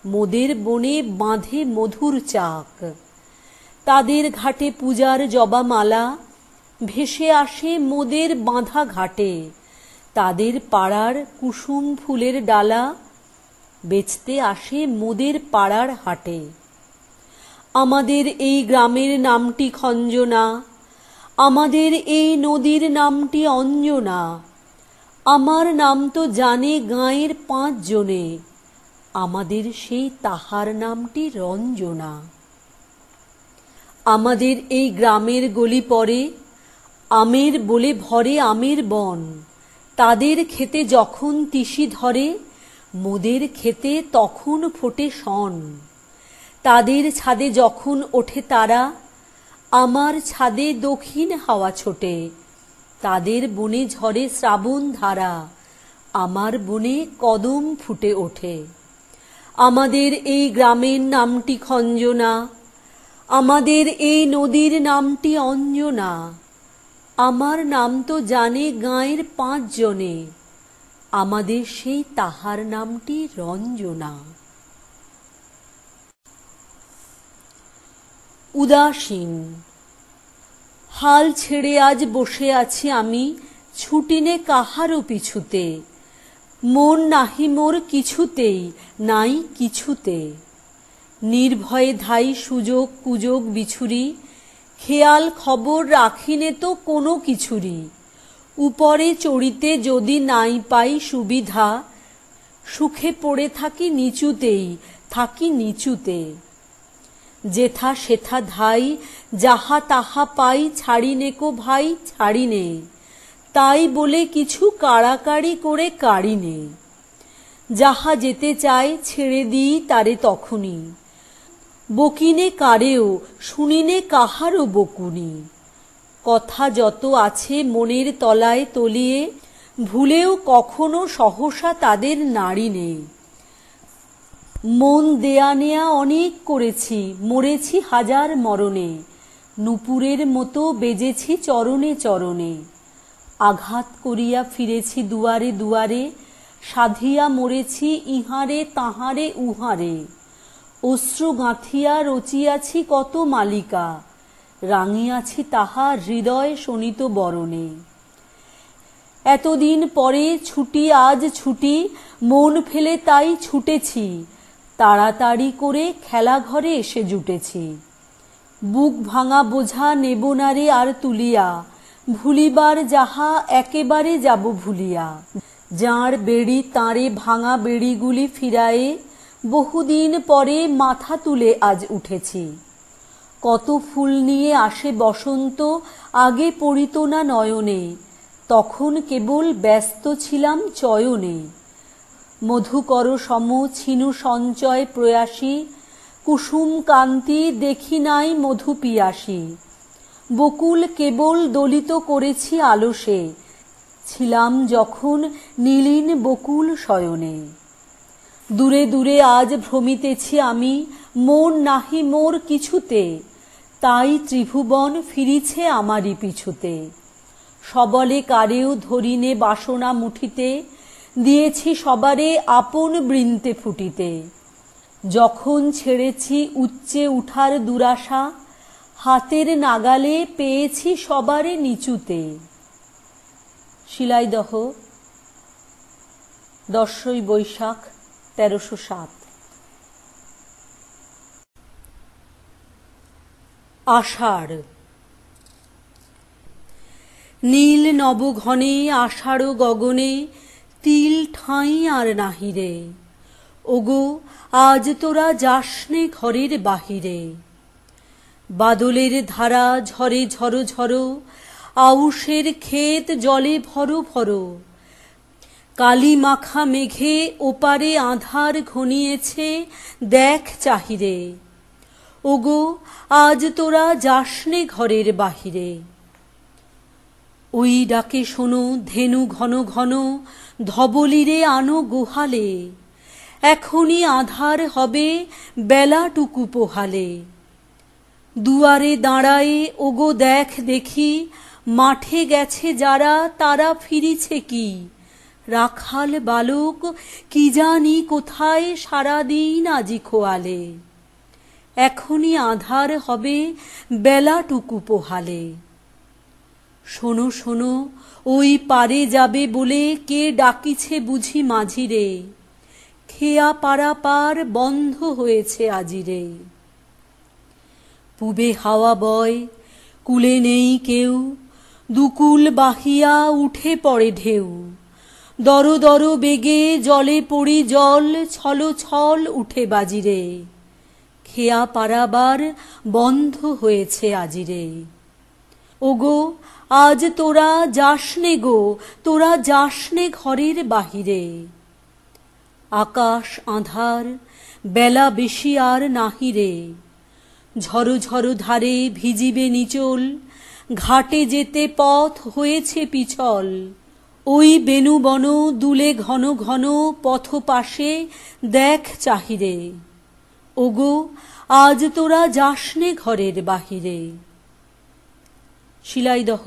Speaker 1: মোদের বনে বাঁধে মধুর চাক। তাদের ঘাটে পূজার জবামালা ভেসে আসে মোদের বাঁধা ঘাটে। তাদের পাড়ার কুসুম ফুলের ডালা বেচতে আসে মোদের পাড়ার হাটে। আমাদের এই গ্রামের নামটি খঞ্জনা, আমাদের এই নদীর নামটি অঞ্জনা। আমার নাম তো জানে গাঁয়ের 5 জনে, আমাদের সেই তাহার নামটি রঞ্জনা। আমাদের এই গ্রামের গলি পরে আমের বলে ভরে আমের বন। তাদের খেতে যখন তিসি ধরে, মোদের খেতে তখন ফোটে শন। তাদের ছাদে যখন ওঠে তারা, আমার ছাদে দক্ষিণ হাওয়া ছোটে। তাদের বনে ঝরে শ্রাবণ ধারা, আমার বনে কদম ফুটে ওঠে। আমাদের এই গ্রামের নামটি খঞ্জনা, আমাদের এই নদীর নামটি অঞ্জনা। আমার নাম তো জানে গাঁয়ের 5 জনে, আমাদের সেই তাহার নামটি রঞ্জনা। উদাসীন। হাল ছেড়ে আজ বসে আছি আমি, ছুটিনে কাহারও পিছুতে। মন নাহি মোর কিছুতেই, নাই কিছুতে। নির্ভয়ে ধাই সুযোগ কুযোগ বিছুরি, খেয়াল খবর রাখিনে তো কোনো কিছুরই। উপরে চড়িতে যদি নাই পাই সুবিধা, সুখে পড়ে থাকি নিচুতেই, থাকি নিচুতে। যেথা সেথা ধাই, যাহা তাহা পাই ছাড়িনে কো ভাই ছাড়িনে। তাই বলে কিছু কাড়াকাড়ি করে কাড়িনে। যাহা যেতে চায় ছেড়ে দিই তারে তখনই। বকিনে কারেও শুনিনে কাহারও বকুনি। কথা যত আছে মনের তলায় তলিয়ে, ভুলেও কখনো সহসা তাদের নাড়িনে। মন দেয়া নেয়া অনেক করেছি, মরেছি হাজার মরণে, নূপুরের মতো বেজেছি চরণে চরণে। আঘাত করিয়া ফিরেছি দুয়ারে দুয়ারে, সাধিয়া মরেছি ইহারে তাহারে উহারে। অশ্রু গাঁথিয়া রচিয়াছি কত মালিকা, রাঙিয়াছি তাহা হৃদয় শোণিত বরণে। এতদিন পরে ছুটি আজ ছুটি, মন ফেলে তাই ছুটেছি, তাড়াতাড়ি করে খেলাঘরে এসে জুটেছি। বুক ভাঙা বোঝা নেব না রে আর তুলিয়া, ভুলিবার যাহা একেবারে যাব ভুলিয়া। যাঁর বেড়ি তাঁরে ভাঙা বেড়িগুলি ফিরায়ে, বহুদিন পরে মাথা তুলে আজ উঠেছি। কত ফুল নিয়ে আসে বসন্ত, আগে পড়িত না নয়নে, তখন কেবল ব্যস্ত ছিলাম চয়নে। মধুকর সম ছিনু সঞ্চয় প্রয়াসী, কুসুম কান্তি দেখি নাই মধু পিয়াসী। বকুল কেবল দলিত করেছি আলসে, ছিলাম যখন নীলিন বকুল শয়নে। দূরে দূরে আজ ভ্রমিতেছি আমি, মন নাহি মোর কিছুতে, তাই ত্রিভুবন ফিরিছে আমারই পিছুতে। সবলে কারেও ধরিনে বাসনা মুঠিতে, দিয়েছি সবারে আপন বৃন্তে ফুটিতে। যখন ছেড়েছি উচ্চে উঠার দুরাশা, হাতের নাগালে পেয়েছি সবারে নিচুতে। শিলাইদহ, 10ই বৈশাখ 1307। আষাঢ়। নীল নবঘনে আষাঢ় গগনে, তিল ঠাঁই আর নাহিরে। ওগো আজ তোরা যাসনে ঘরের বাহিরে। বাদলের ধারা ঝরে ঝরো ঝরো, আউশের ক্ষেত জলে ভরো ভরো। কালি মাখা মেঘে ওপারে আঁধার ঘনিয়েছে, দেখ চাহিরে। ওগো আজ তোরা যাসনে ঘরের বাহিরে। ওই ডাকে শোনো ধেনু ঘন ঘন, ধবলিরে আনো গোহালে। এখনই আঁধার হবে বেলাটুকু পোহালে। দুয়ারে দাঁড়ায়ে ওগো দেখ দেখি, মাঠে গেছে যারা তারা ফিরিছে কি। রাখাল বালক কি জানি কোথায় সারাদিন আজি খোয়ালে। এখনই আঁধার হবে বেলাটুকু পোহালে। শোনো শোনো ওই পারে যাবে বলে কে ডাকিছে বুঝি মাঝিরে। খেয়া পারা পার বন্ধ হয়েছে আজিরে। পূবে হাওয়া বয় কুলে নেই কেউ, দুকুল বাহিয়া উঠে পড়ে ঢেউ। দর দর বেগে জলে পড়ি জল, ছল ছল উঠে বাজিরে। খেয়া পারাবার বন্ধ হয়েছে আজিরে। ওগো আজ তোরা যাসনে গো, তোরা যাসনে ঘরের বাহিরে। আকাশ আঁধার, বেলা বেশি আর নাহিরে। ঝরো ঝরো ধারে ভিজিবে নিচল, ঘাটে যেতে পথ হয়েছে পিছল। ওই বেণুবন দুলে ঘন ঘন পথ পাশে দেখ চাহিরে। ওগো আজ তোরা যাসনে ঘরের বাহিরে। শিলাইদহ,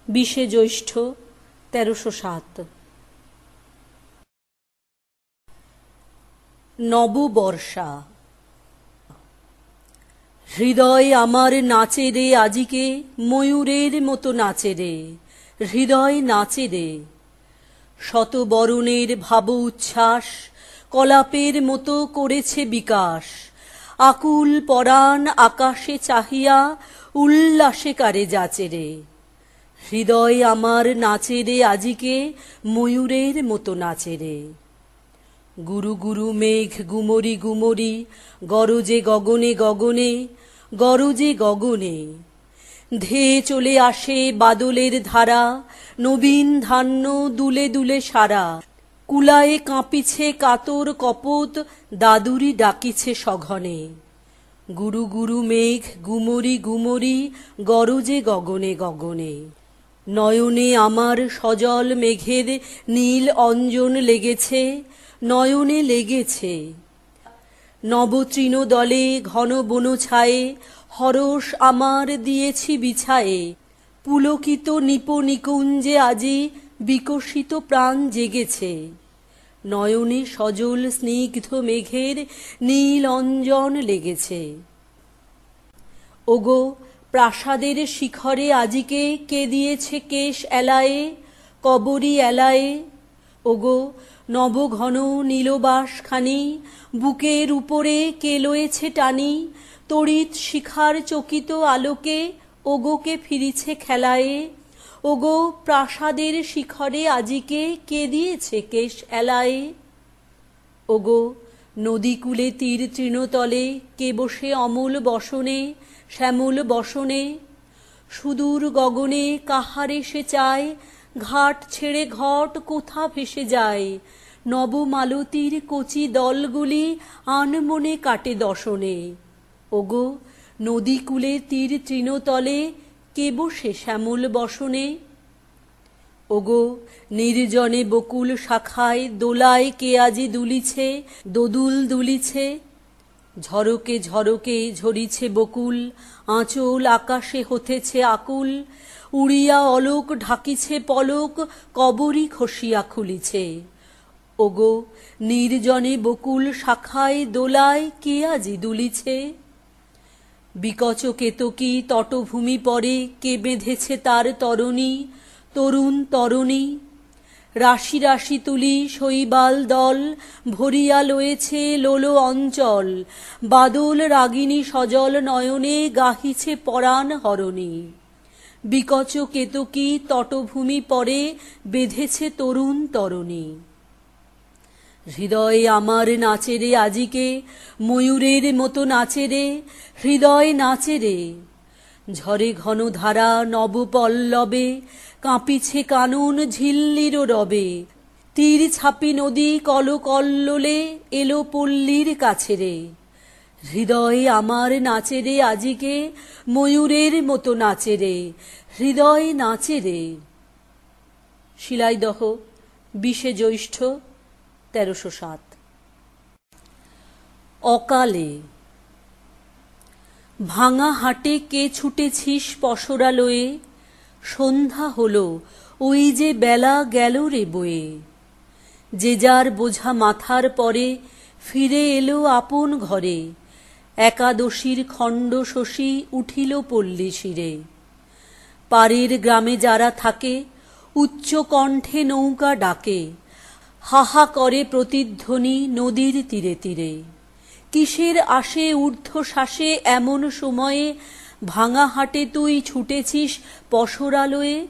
Speaker 1: 20 জ্যৈষ্ঠ 1307। নববর্ষা। হৃদয় আমার নাচে রে আজিকে, ময়ূরের মতো নাচে রে, হৃদয় নাচে রে। শত বরণের ভাব উচ্ছ্বাস, কলাপের মতো করেছে বিকাশ। আকুল পরাণ আকাশে চাহিয়া, উল্লাসে কারে যাচে রে। হৃদয় আমার নাচে রে আজিকে, ময়ূরের মতো নাচে রে। গুরু গুরু মেঘ গুমরি গুমরি, গরজে গগনে গগনে, গরজে গগনে। ধেয়ে চলে আসে বাদলের ধারা, নবীন ধান্য দুলে দুলে সারা। কুলায়ে কাঁপিছে কাতর কপোত, দাদুরি ডাকিছে সঘনে। গুরু গুরু মেঘ গুমরি গুমরি গরজে গগনে গগনে। নয়নে আমার সজল মেঘের নীল অঞ্জন লেগেছে, নয়নে লেগেছে। নবতৃণ দলে ঘন বন ছায়ে হরষ আমার দিয়েছি বিছায়ে। পুলকিত নিপ নিকুঞ্জে আজি বিকশিত প্রাণ জেগেছে। নয়নে সজল স্নিগ্ধ মেঘের নীল অঞ্জন লেগেছে। ওগো প্রাসাদের শিখরে আজিকে কে দিয়েছে কেশ এলায়ে, কবরী এলায়ে। ওগো নবঘন নীলবাসখানি বুকের উপরে কে লয়েছে টানি। তড়িৎ শিখার চকিত আলোকে ওগো কে ফিরিছে খেলায়ে। ওগো প্রাসাদের শিখরে আজিকে কে দিয়েছে কেশ এলায়ে। ওগো নদীকূলে তীর তৃণতলে কে বসে অমূল বসনে, শ্যামল বসনে। সুদূর গগনে কাহারে সে চায়, ঘাট ছেড়ে ঘট কোথা ভেসে যায়। নবমালতীর কচি দলগুলি আনমনে কাটে দশনে। ওগো নদীকূলে তীর তৃণতলে কে বসে শ্যামল বসনে। ওগো নির্জনে বকুল শাখায় দোলায় কে আজি দুলিছে, দোদুল দুলিছে। ঝরকে ঝরকে ঝরিছে বকুল, আঁচল আকাশে হতেছে আকুল। উড়িয়া অলোক ঢাকিছে পলক, কবরী খসিয়া খুলিছে। ওগো নির্জনে বকুল শাখায় দোলায় কে আজি দুলিছে। বিকচ কেতকী তটভূমি পরে কে বেঁধেছে তার তরণী, তরুণ তরণী। রাশি রাশি তুলি শৈবাল দল ভরিয়া লয়েছে লোলো অঞ্চল। বাদল রাগিনী সজল নয়নে গাহিছে পরাণ হরণী। বিকচ কেতকী তটভূমি পরে বেঁধেছে তরুণ তরণী। হৃদয় আমার নাচে রে আজিকে, ময়ূরের মতো নাচে রে, হৃদয় নাচে রে। ঝরে ঘন ধারা নব পল্লবে, কাঁপিছে কানন ঝিল্লির রবে। তীর ছাপি নদী কলকল্লোলে এলো পল্লীর কাছে রে। হৃদয় আমার নাচে রে আজিকে, ময়ূরের মতো নাচে রে, হৃদয় নাচে রে। শিলাইদহ 20শে জ্যৈষ্ঠ 1307। অকালে ভাঙা হাটে কে ছুটেছিস পসরা লয়ে। সন্ধ্যা হলো ওই যে বেলা গেল রে বয়ে। যে যার বোঝা মাথার পরে ফিরে এলো আপন ঘরে। একাদশীর খণ্ড শশী উঠিল পল্লী শিরে। পারের গ্রামে যারা থাকে উচ্চ কণ্ঠে নৌকা ডাকে। হাহা করে প্রতিধ্বনি নদীর তীরে তীরে। কিসের আসে ঊর্ধ্বশ্বাসে এমন সময়ে ভাঙা হাটে তুই ছুটেছিস পসরালয়ে।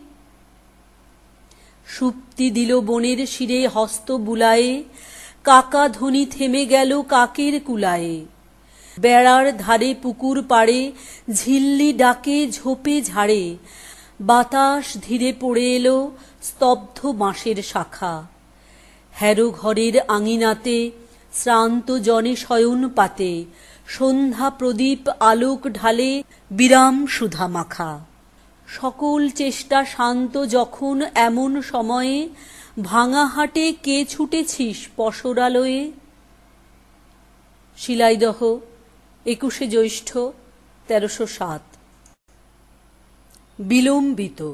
Speaker 1: সুপ্তি দিল বনের শিরে হস্ত বুলায়ে। কাকা ধ্বনি থেমে গেল কাকের কুলায়ে। বেড়ার ধারে পুকুর পাড়ে ঝিল্লি ডাকে ঝোপে ঝাড়ে। বাতাস ধীরে পড়ে এলো স্তব্ধ বাঁশের শাখা। হ্যারো ঘরের আঙিনাতে শ্রান্ত জনে শয়ন পাতে। সন্ধ্যা প্রদীপ আলোক ঢালে বিরাম সুধা মাখা। সকল চেষ্টা শান্ত যখন এমন সময়ে ভাঙা হাটে কে ছুটেছিস পসরালয়ে। শিলাইদহ 21শে জ্যৈষ্ঠ 1307। বিলম্বিত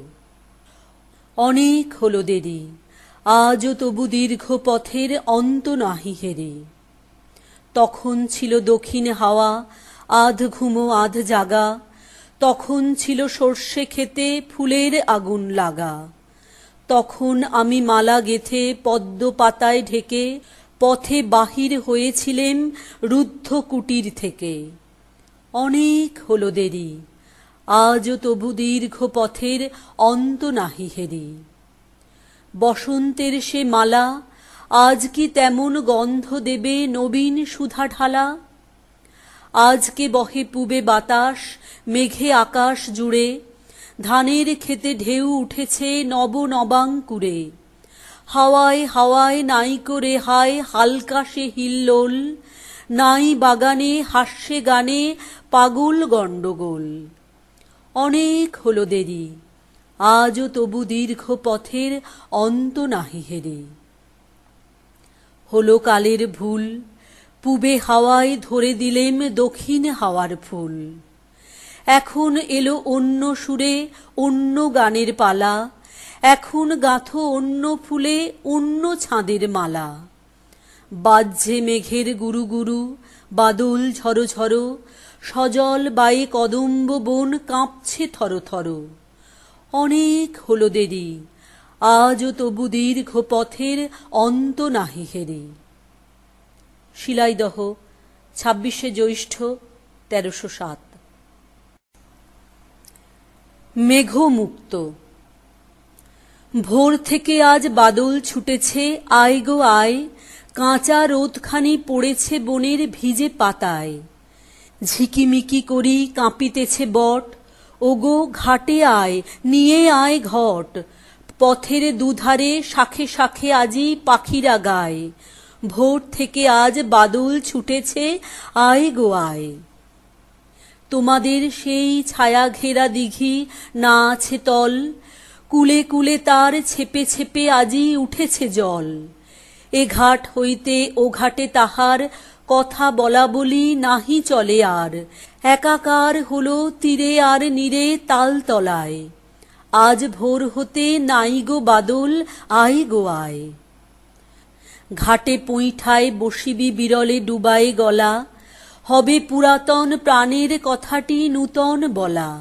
Speaker 1: অনেক হলো দেরি, আজও তবু দীর্ঘ পথের অন্ত নাহি হেরে। তখন ছিল দক্ষিণ হাওয়া আধ ঘুমো আধ জাগা। তখন ছিল সর্ষে ক্ষেতে ফুলের আগুন লাগা। তখন আমি মালা গেথে পদ্ম পাতায় ঢেকে পথে বাহির হয়েছিলেম রুদ্ধ কুটির থেকে। অনেক হলো দেরি, আজও তবু দীর্ঘ পথের অন্ত নাহি হেরি। বসন্তের সে মালা আজ কি তেমন গন্ধ দেবে নবীন সুধা ঢালা। আজকে বহে পুবে বাতাস মেঘে আকাশ জুড়ে। ধানের ক্ষেতে ঢেউ উঠেছে নব নবাঙ্কুরে। হাওয়ায় হাওয়ায় নাইকো রেহায় হালকা সে হিল্লোল। নাই বাগানে হাস্যে গানে পাগল গণ্ডগোল। অনেক হলো দেরি, আজও তবু দীর্ঘ পথের অন্ত নাহি হেরে। হলো কালের ভুল, পূবে হাওয়ায় ধরে দিলেম দক্ষিণ হাওয়ার ফুল। এখন এলো অন্য সুরে অন্য গানের পালা, এখন গাঁথো অন্য ফুলে অন্য ছাঁদের মালা। বাজছে মেঘের গুরু গুরু, বাদল ঝরো ঝরো, সজল বায়ে কদম্ব বন কাঁপছে থর থর। অনেক হলো দেরি, আজও তবু দীর্ঘ পথের অন্ত নাহি হেরে। শিলাইদহ, 26শে জ্যৈষ্ঠ, 1307। মেঘমুক্ত। ভোর থেকে আজ বাদল ছুটেছে, আয় গো আয়, কাঁচা রোদখানি পড়েছে বনের ভিজে পাতায়। ঝিকিমিকি করি কাঁপিতেছে বট, ওগো ঘাটে আয়, নিয়ে আয় ঘট। পথের দুধারে শাখে শাখে আজি পাখিরা গায়, ভোর থেকে আজ বাদল ছুটেছে, আয় গো আয়। তোমাদের সেই ছায়া ঘেরা দিঘি না আছে তল, কুলে কুলে তার ছেপে ছেপে আজি উঠেছে জল। এ ঘাট হইতে ও ঘাটে তাহার কথা বলা বলি নাহি চলে আর, একাকার হলো তীরে আর নীরে তালতলায়। আজ ভোর হতে নাই গো বাদল, আয় গো আয়। ঘাটে পৈঠায় বসিবি বিরলে ডুবায়ে গলা, হবে পুরাতন প্রাণের কথাটি নূতন বলা।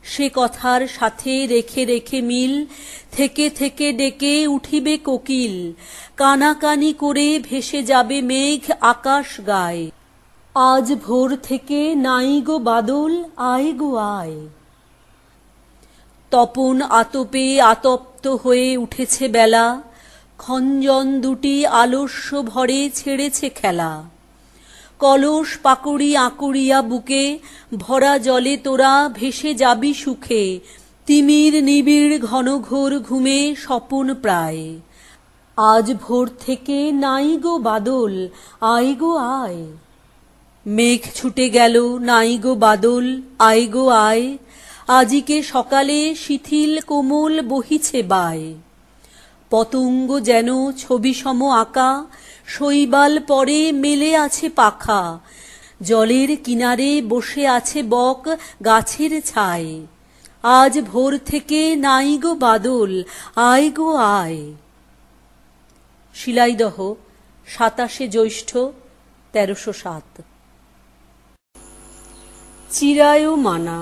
Speaker 1: সে কথার সাথে রেখে রেখে মিল, থেকে থেকে ডেকে উঠিবে কোকিল, কানাকানি করে ভেসে যাবে মেঘ আকাশ গায়। আজ ভোর থেকে নাই গো বাদল, আয় গো আয়। তপন আতপে আতপ্ত হয়ে উঠেছে বেলা, খঞ্জন দুটি আলস্য ভরে ছেড়েছে খেলা। কলস পাকড়ি আঁকুড়িয়া বুকে, ভরা জলে তোরা ভেসে যাবি সুখে, তিমির নিবিড় ঘনঘোর ঘুমে স্বপন প্রায়। আজ ভোর থেকে নাই গো বাদল, আয় গো আয়। মেঘ ছুটে গেল, নাই গো বাদল, আয় গো আয়। আজিকে সকালে শিথিল কোমল বহিছে বায়। পতঙ্গ যেন ছবি সম আঁকা, শৈবাল পরে মেলে আছে পাখা। জলের কিনারে বসে আছে বক গাছের ছায়। আজ ভোর থেকে নাই গো বাদল, আয় গো আয়। শিলাইদহ, 27শে জ্যৈষ্ঠ, 1307। চিরায়মানা।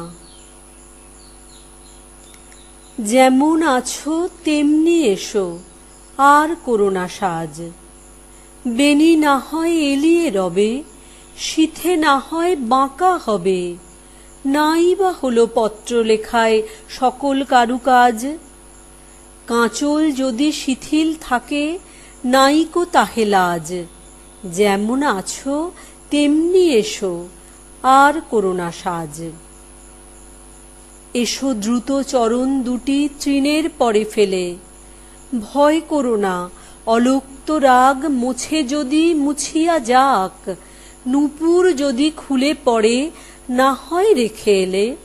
Speaker 1: যেমন আছো তেমনি এসো, আর করো না সাজ। বেনি না হয় এলিয়ে রবে, শীথে না হয় বাঁকা হবে। নাই বা হলো পত্র লেখায় সকল কারুকাজ। কাঁচল যদি শিথিল থাকে, নাইকো তাহে লাজ। যেমন আছো তেমনি এসো, আর করো না সাজ। এসো দ্রুত চরণ দুটি তৃণের পরে ফেলে, ভয় করো না অলুপ্ত রাগ মুছে যদি মুছিয়া যাক। নূপুর যদি খুলে পড়ে, না হয় রেখে এলে।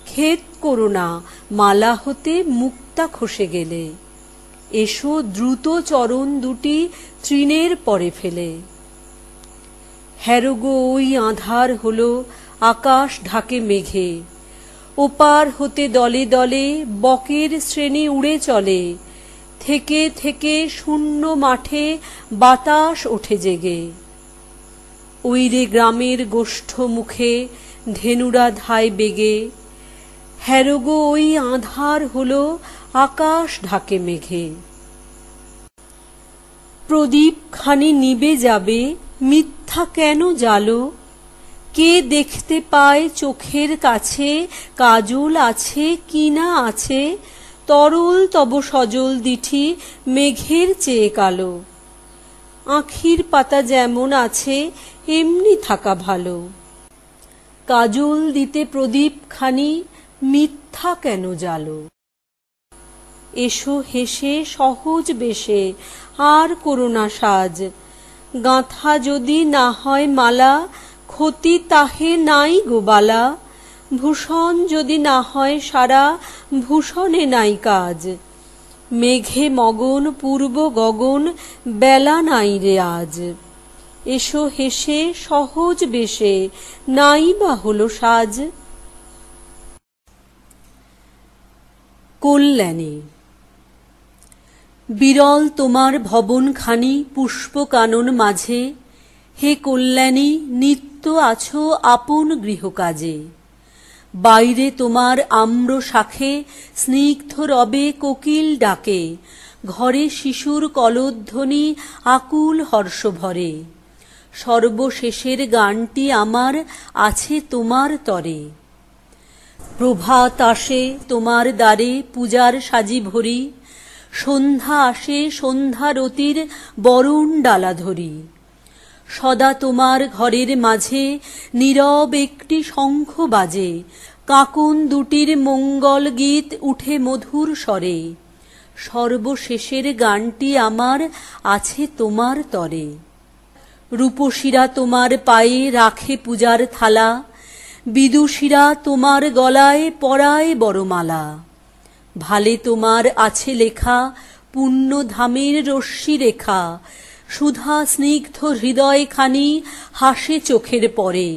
Speaker 1: খেদ করো না মালা হতে মুক্তা খসে গেলে। এসো দ্রুত চরণ দুটি তৃণের পরে ফেলে। হ্যারোগো ওই আঁধার হলো আকাশ ঢাকে মেঘে, ওপার হতে দলে দলে বকের শ্রেণী উড়ে চলে। থেকে থেকে শূন্য মাঠে বাতাস ওঠে জেগে। ওই রে গ্রামের গোষ্ঠ মুখে ধেনুরা ধায় বেগে। হ্যারোগো ওই আঁধার হলো আকাশ ঢাকে মেঘে। প্রদীপ খানি নিবে যাবে, মিথ্যা কেন জ্বালো? কে দেখতে পায় চোখের কাছে কাজল আছে কি না আছে? তরল তব সজল দিঠি মেঘের চেয়ে কালো। আঁখির পাতা যেমন আছে এমনি থাকা ভালো। কাজল দিতে প্রদীপ খানি মিথ্যা কেন জ্বালো? এসো হেসে সহজ বেশে, আর করো না সাজ। গাঁথা যদি না হয় মালা, ক্ষতি তাহে নাই গোবালা। ভূষণ যদি না হয় সারা, ভূষণে নাই কাজ। মেঘে মগন পূর্ব গগন, বেলা নাই রে আজ। এসো হেসে সহজ বেশে, নাই বা হলো সাজ। কল্যাণী। বিরল তোমার ভবনখানি পুষ্প কানন মাঝে, হে কল্যাণী নিত্য আছো আপন গৃহকাজে। বাইরে তোমার আম্র শাখে স্নিগ্ধ রবে কোকিল ডাকে, ঘরে শিশুর কলধ্বনি আকুল হর্ষ ভরে। সর্বশেষের গানটি আমার আছে তোমার তরে। প্রভাত আসে তোমার দ্বারে পূজার সাজি ভরি, সন্ধ্যা আসে সন্ধ্যারতির বরণ ডালা ধরি। সদা তোমার ঘরের মাঝে নীরব একটি শঙ্খ বাজে, কাকন দুটির মঙ্গল গীত উঠে মধুর স্বরে। সর্বশেষের গানটি আমার আছে তোমার তরে। রূপসীরা তোমার পায়ে রাখে পূজার থালা, বিদুষীরা তোমার গলায় পরায় বরমালা। ভালে তোমার আছে লেখা পুণ্যধামের রশ্মি রেখা, সুধা স্নিগ্ধ হৃদয়খানি হাসে চোখের পরে।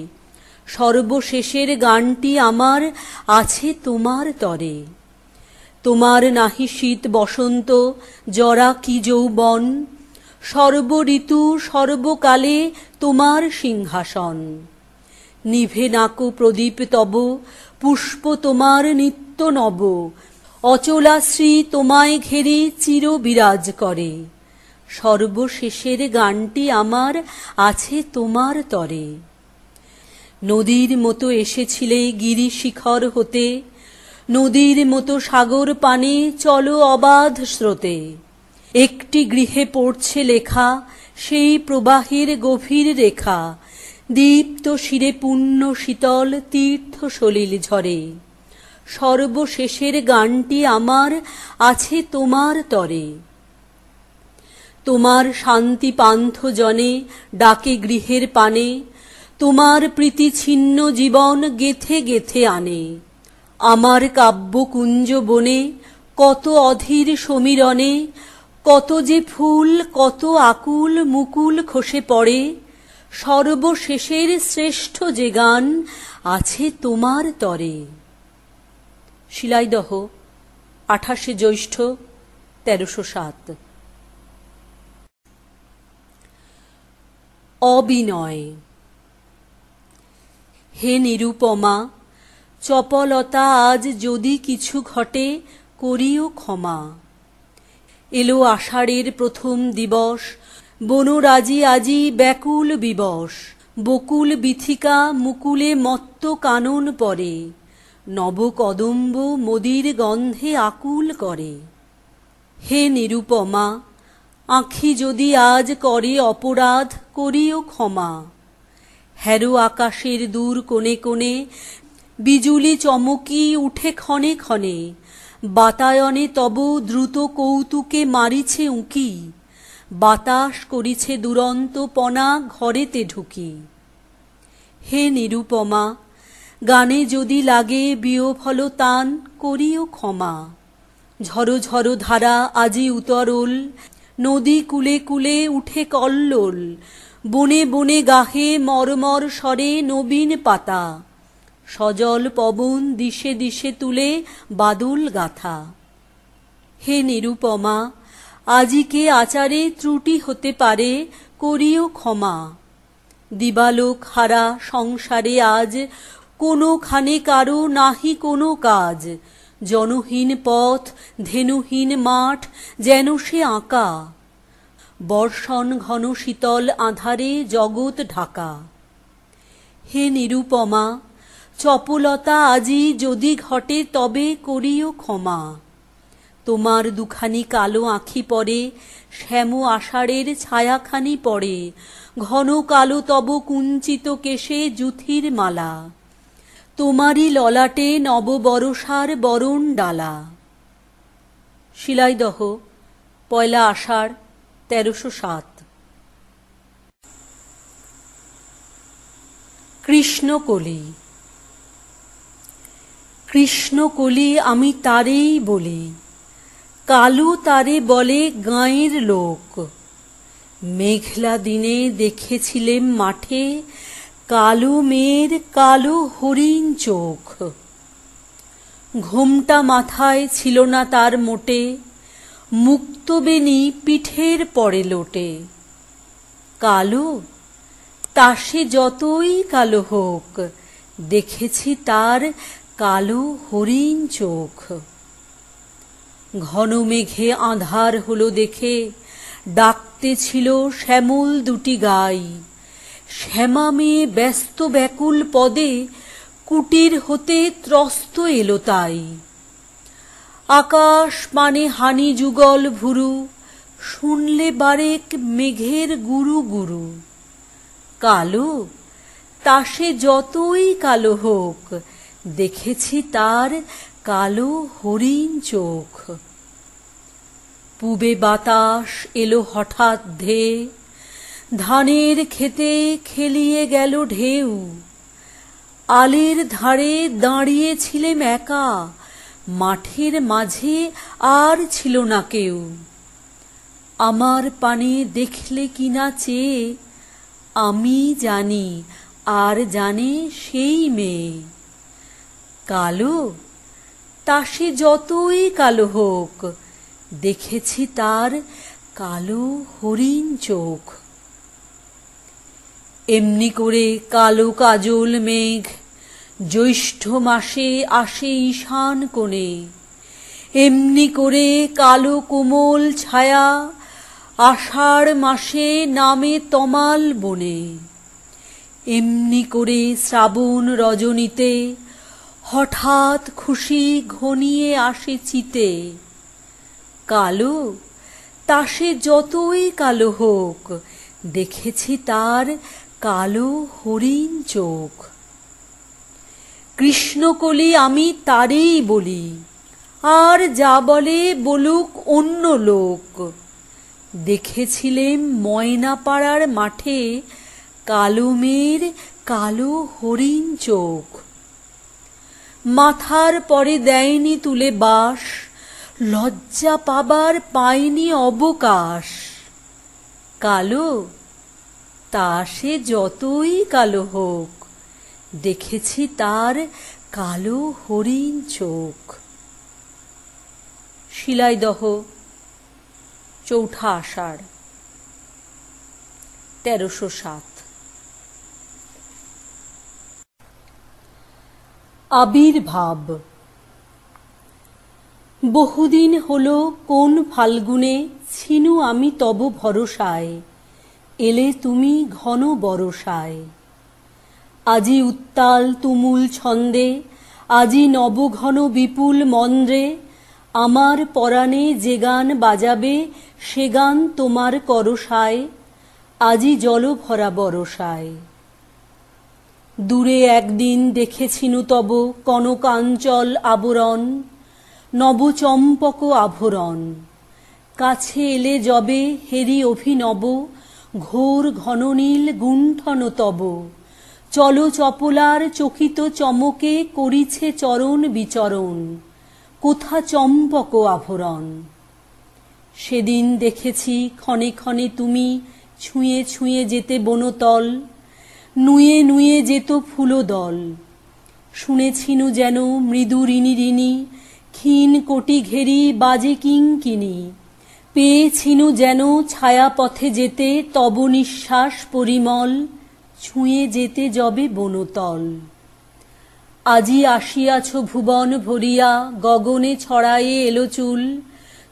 Speaker 1: সর্বশেষের গানটি আমার আছে তোমার তরে। তোমার নাহি শীত বসন্ত জরা কি যৌবন, সর্বঋতু সর্বকালে তোমার সিংহাসন। নিভে নাকো প্রদীপ তব, পুষ্প তোমার নিত্য নব, অচলাশ্রী তোমায় ঘেরে চির বিরাজ করে। সর্বশেষের গানটি আমার আছে তোমার তরে। নদীর মতো এসেছিলে গিরি শিখর হতে, নদীর মতো সাগর পানে চলো অবাধ স্রোতে। একটি গৃহে পড়ছে লেখা সেই প্রবাহের গভীর রেখা, দীপ্ত শিরে পুণ্য শীতল তীর্থ সলিল ঝরে। সর্বশেষের গানটি আমার আছে তোমার তরে। তোমার শান্তি পান্থ জনে ডাকে গৃহের পানে, তোমার প্রীতি ছিন্ন জীবন গেথে গেথে আনে। আমার কাব্যকুঞ্জ বনে কত অধীর সমীরণে, কত যে ফুল কত আকুল মুকুল খসে পড়ে। সর্বশেষের শ্রেষ্ঠ যে গান আছে তোমার তরে। শিলাইদহ 28শে জ্যৈষ্ঠ 1307। অবিনয়। হে নিরুপমা, চপলতা আজ যদি কিছু ঘটে করিও ক্ষমা। এলো আষাঢ়ের প্রথম দিবস, বনরাজি আজি ব্যাকুল বিবশ। বকুল বিথিকা মুকুলে মত্ত কানন পরে, নবকদম্ব মদির গন্ধে আকুল করে। হে নিরুপমা, আঁখি যদি আজ করে অপরাধ করিও ক্ষমা। হ্যারো আকাশের দূর কোণে কোণে বিজুলি চমকি উঠে ক্ষণে ক্ষণে। বাতায়নে তব দ্রুত কৌতুকে মারিছে উঁকি, বাতাস করিছে দুরন্ত পনা ঘরেতে ঢুকি। হে নিরুপমা, গানে যদি লাগে বিয়োফল তান করিও ক্ষমা। ঝরো ঝরো ধারা আজি উতরল, নদী কূলে কূলে উঠে কল্লোল। বনে বনে গাহে মর্মর স্বরে নবীন পাতা, সজল পবন দিশে দিশে তুলে বাদল গাথা। হে নিরুপমা, আজিকে আচারে ত্রুটি হতে পারে করিও ক্ষমা। দিবালোক হারা সংসারে আজ কোনোখানে কারো নাহি কোনো কাজ। জনহীন পথ ধেনুহীন মাঠ যেন সে আঁকা, বর্ষণ ঘন শীতল আঁধারে জগৎ ঢাকা। হে নিরুপমা, চপলতা আজি যদি ঘটে তবে করিও ক্ষমা। তোমার দুখানি কালো আঁখি পরে শ্যাম আষাঢ়ের ছায়াখানি পড়ে, ঘন কালো তব কুঞ্চিত কেশে যুথির মালা। তোমারই ললাটে নববরষার বরণ ডালা। শিলাইদহ 1 আষাঢ় 1307। কৃষ্ণকলি। কৃষ্ণকলি আমি তারেই বলি, কালু তারে বলে গাঁয়ের লোক। মেঘলা দিনে দেখেছিলেম মাঠে, কালো মেয়ের কালো হরিণ চোখ। ঘোমটা মাথায় ছিল না তার মোটে, মুক্তবেণী পিঠের পরে লোটে। কালো, তা সে যতই কালো হোক, দেখেছি তার কালো হরিণ চোখ। ঘন মেঘে আঁধার হলো দেখে, ডাকতে ছিল শ্যামল দুটি গাই। শ্যামা মেয়ে ব্যস্ত ব্যাকুল পদে, কুটির হতে ত্রস্ত এলো তাই। আকাশ মানে হানি যুগল ভুরু, শুনলে বারেক মেঘের গুরু গুরু। কালো, তা সে যতই কালো হোক, দেখেছি তার কালো হরিণ চোখ। পূবে বাতাস এলো হঠাৎ ধেয়ে, ধানের ক্ষেতে খেলিয়ে গেল ঢেউ। আলের ধারে দাঁড়িয়েছিলেম একা, মাঠের মাঝে আর ছিল না কেউ। আমার পানে দেখলে কিনা চেয়ে, আমি জানি আর জানে সেই মেয়ে। কালো, তা সে যতই কালো হোক, দেখেছি তার কালো হরিণ চোখ। এমনি করে কালো কাজল মেঘ জ্যৈষ্ঠ মাসে আসে ঈশান কোণে। এমনি করে কালো কোমল ছায়া আষাঢ় মাসে নামে তমাল বনে। এমনি করে শ্রাবণ রজনীতে হঠাৎ খুশি ঘনিয়ে আসে চিতে। কালো, তা সে যতই কালো হোক, দেখেছি তার কালো হরিণ চোখ। কৃষ্ণকলি আমি তারেই বলি, আর যা বলে বলুক অন্য লোক। দেখেছিলেম ময়নাপাড়ার মাঠে, কালো মেয়ের কালো হরিণ চোখ। মাথার পরে দেয়নি তুলে বাস, লজ্জা পাবার পায়নি অবকাশ। কালো, তা সে যতই কালো হোক, দেখেছি তার কালো হরিণ চোখ। শিলাইদহ, ৪ঠা আষাঢ়, ১৩০৭। আবির্ভাব। বহুদিন হলো কোন ফাল্গুনে ছিনু আমি তব ভরসায়, এলে তুমি ঘন বরষায়। আজি উত্তাল তুমুল ছন্দে, আজি নবঘন বিপুল মন্দ্রে, আমার পরাণে যে গান বাজাবে সে গান তোমার করসায়, আজি জলভরা বরসায়। দূরে একদিন দেখেছিনু তব কনকাঞ্চল আবরণ, নবচম্পক আভরণ। কাছে এলে যবে হেরি অভিনব, ঘোর ঘননীল গুণ্ঠন তব। চল চপলার চকিত চমকে করিছে চরণ বিচরণ, কোথা চম্পক আভরণ। সেদিন দেখেছি ক্ষণে ক্ষণে তুমি ছুঁয়ে ছুঁয়ে যেতে বনতল, নুয়ে নুয়ে যেত ফুলদল। শুনেছিনু যেন মৃদু ঋণী ঋণী, ক্ষীণ কোটি ঘেরি বাজে কিঙ্কিণী। পেয়েছিনু যেন ছায়াপথে যেতে তব নিঃশ্বাস পরিমল, ছুঁয়ে যেতে যবে বনতল। আজি আসিয়াছ ভুবন ভরিয়া, গগনে ছড়ায়ে এলো চুল,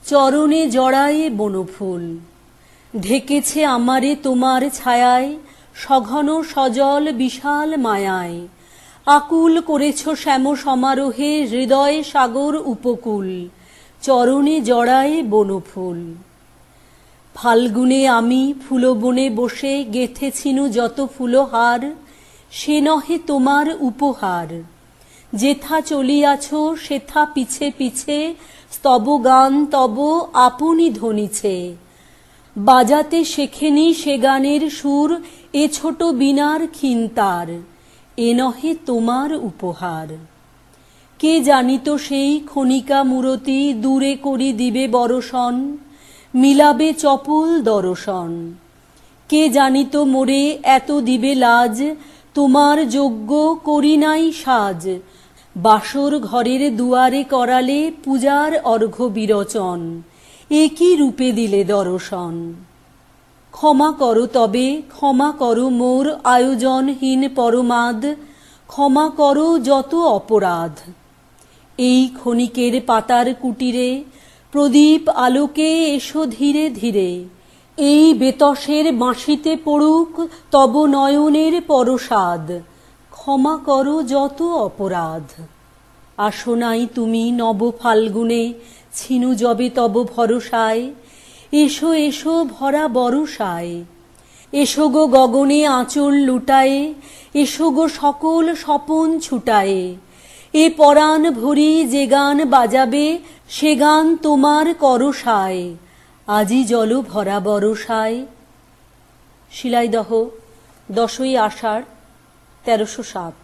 Speaker 1: চরণে জড়ায়ে বনফুল। ঢেকেছে আমারে তোমার ছায়ায়, সঘন সজল বিশাল মায়ায়। আকুল করেছ শ্যাম সমারোহে হৃদয় সাগর উপকূল, চরণে জড়ায়ে বনফুল। ফাল্গুনে আমি ফুলবনে বসে গেথেছিনু যত ফুলহার, সে নহে তোমার উপহার। যেথা চলিয়াছ সেথা পিছে পিছে, স্তব গান তব আপনি ধ্বনিছে। বাজাতে শেখেনি সে গানের সুর, এ ছোট বীণার ক্ষীণতার। এ নহে তোমার উপহার। কে জানিত সেই ক্ষণিকা মূরতি দূরে করি দিবে বরষণ, মিলাবে চপল দর্শন। কে জানিত মোরে এত দিবে লাজ, তোমার যোগ্য করি নাই সাজ। বাসর ঘরের দুয়ারে করালে পূজার অর্ঘ্য বিরচন, এ কি রূপে দিলে দর্শন। ক্ষমা করো তবে, ক্ষমা করো মোর আয়োজনহীন পরমাদ, ক্ষমা করো যত অপরাধ। এই ক্ষণিকের পাতার কুটিরে প্রদীপ আলোকে এসো ধীরে ধীরে, এই বেতসের বাঁশিতে পড়ুক তব নয়নের পরশাদ, ক্ষমা করো যত অপরাধ। আসো নাই তুমি নব ফাল্গুনে, ছিনু যবে তব ভরসায়, এসো এসো ভরা বরষায়। এসো গো গগনে আঁচল লুটায়ে, এসো গো সকল স্বপন ছুটায়ে। এ পরাণ ভরি যে গান বাজাবে, সে গান তোমার করসায়, আজি জল ভরা বরষায়। শিলাইদহ 10ই আষাঢ় 1307।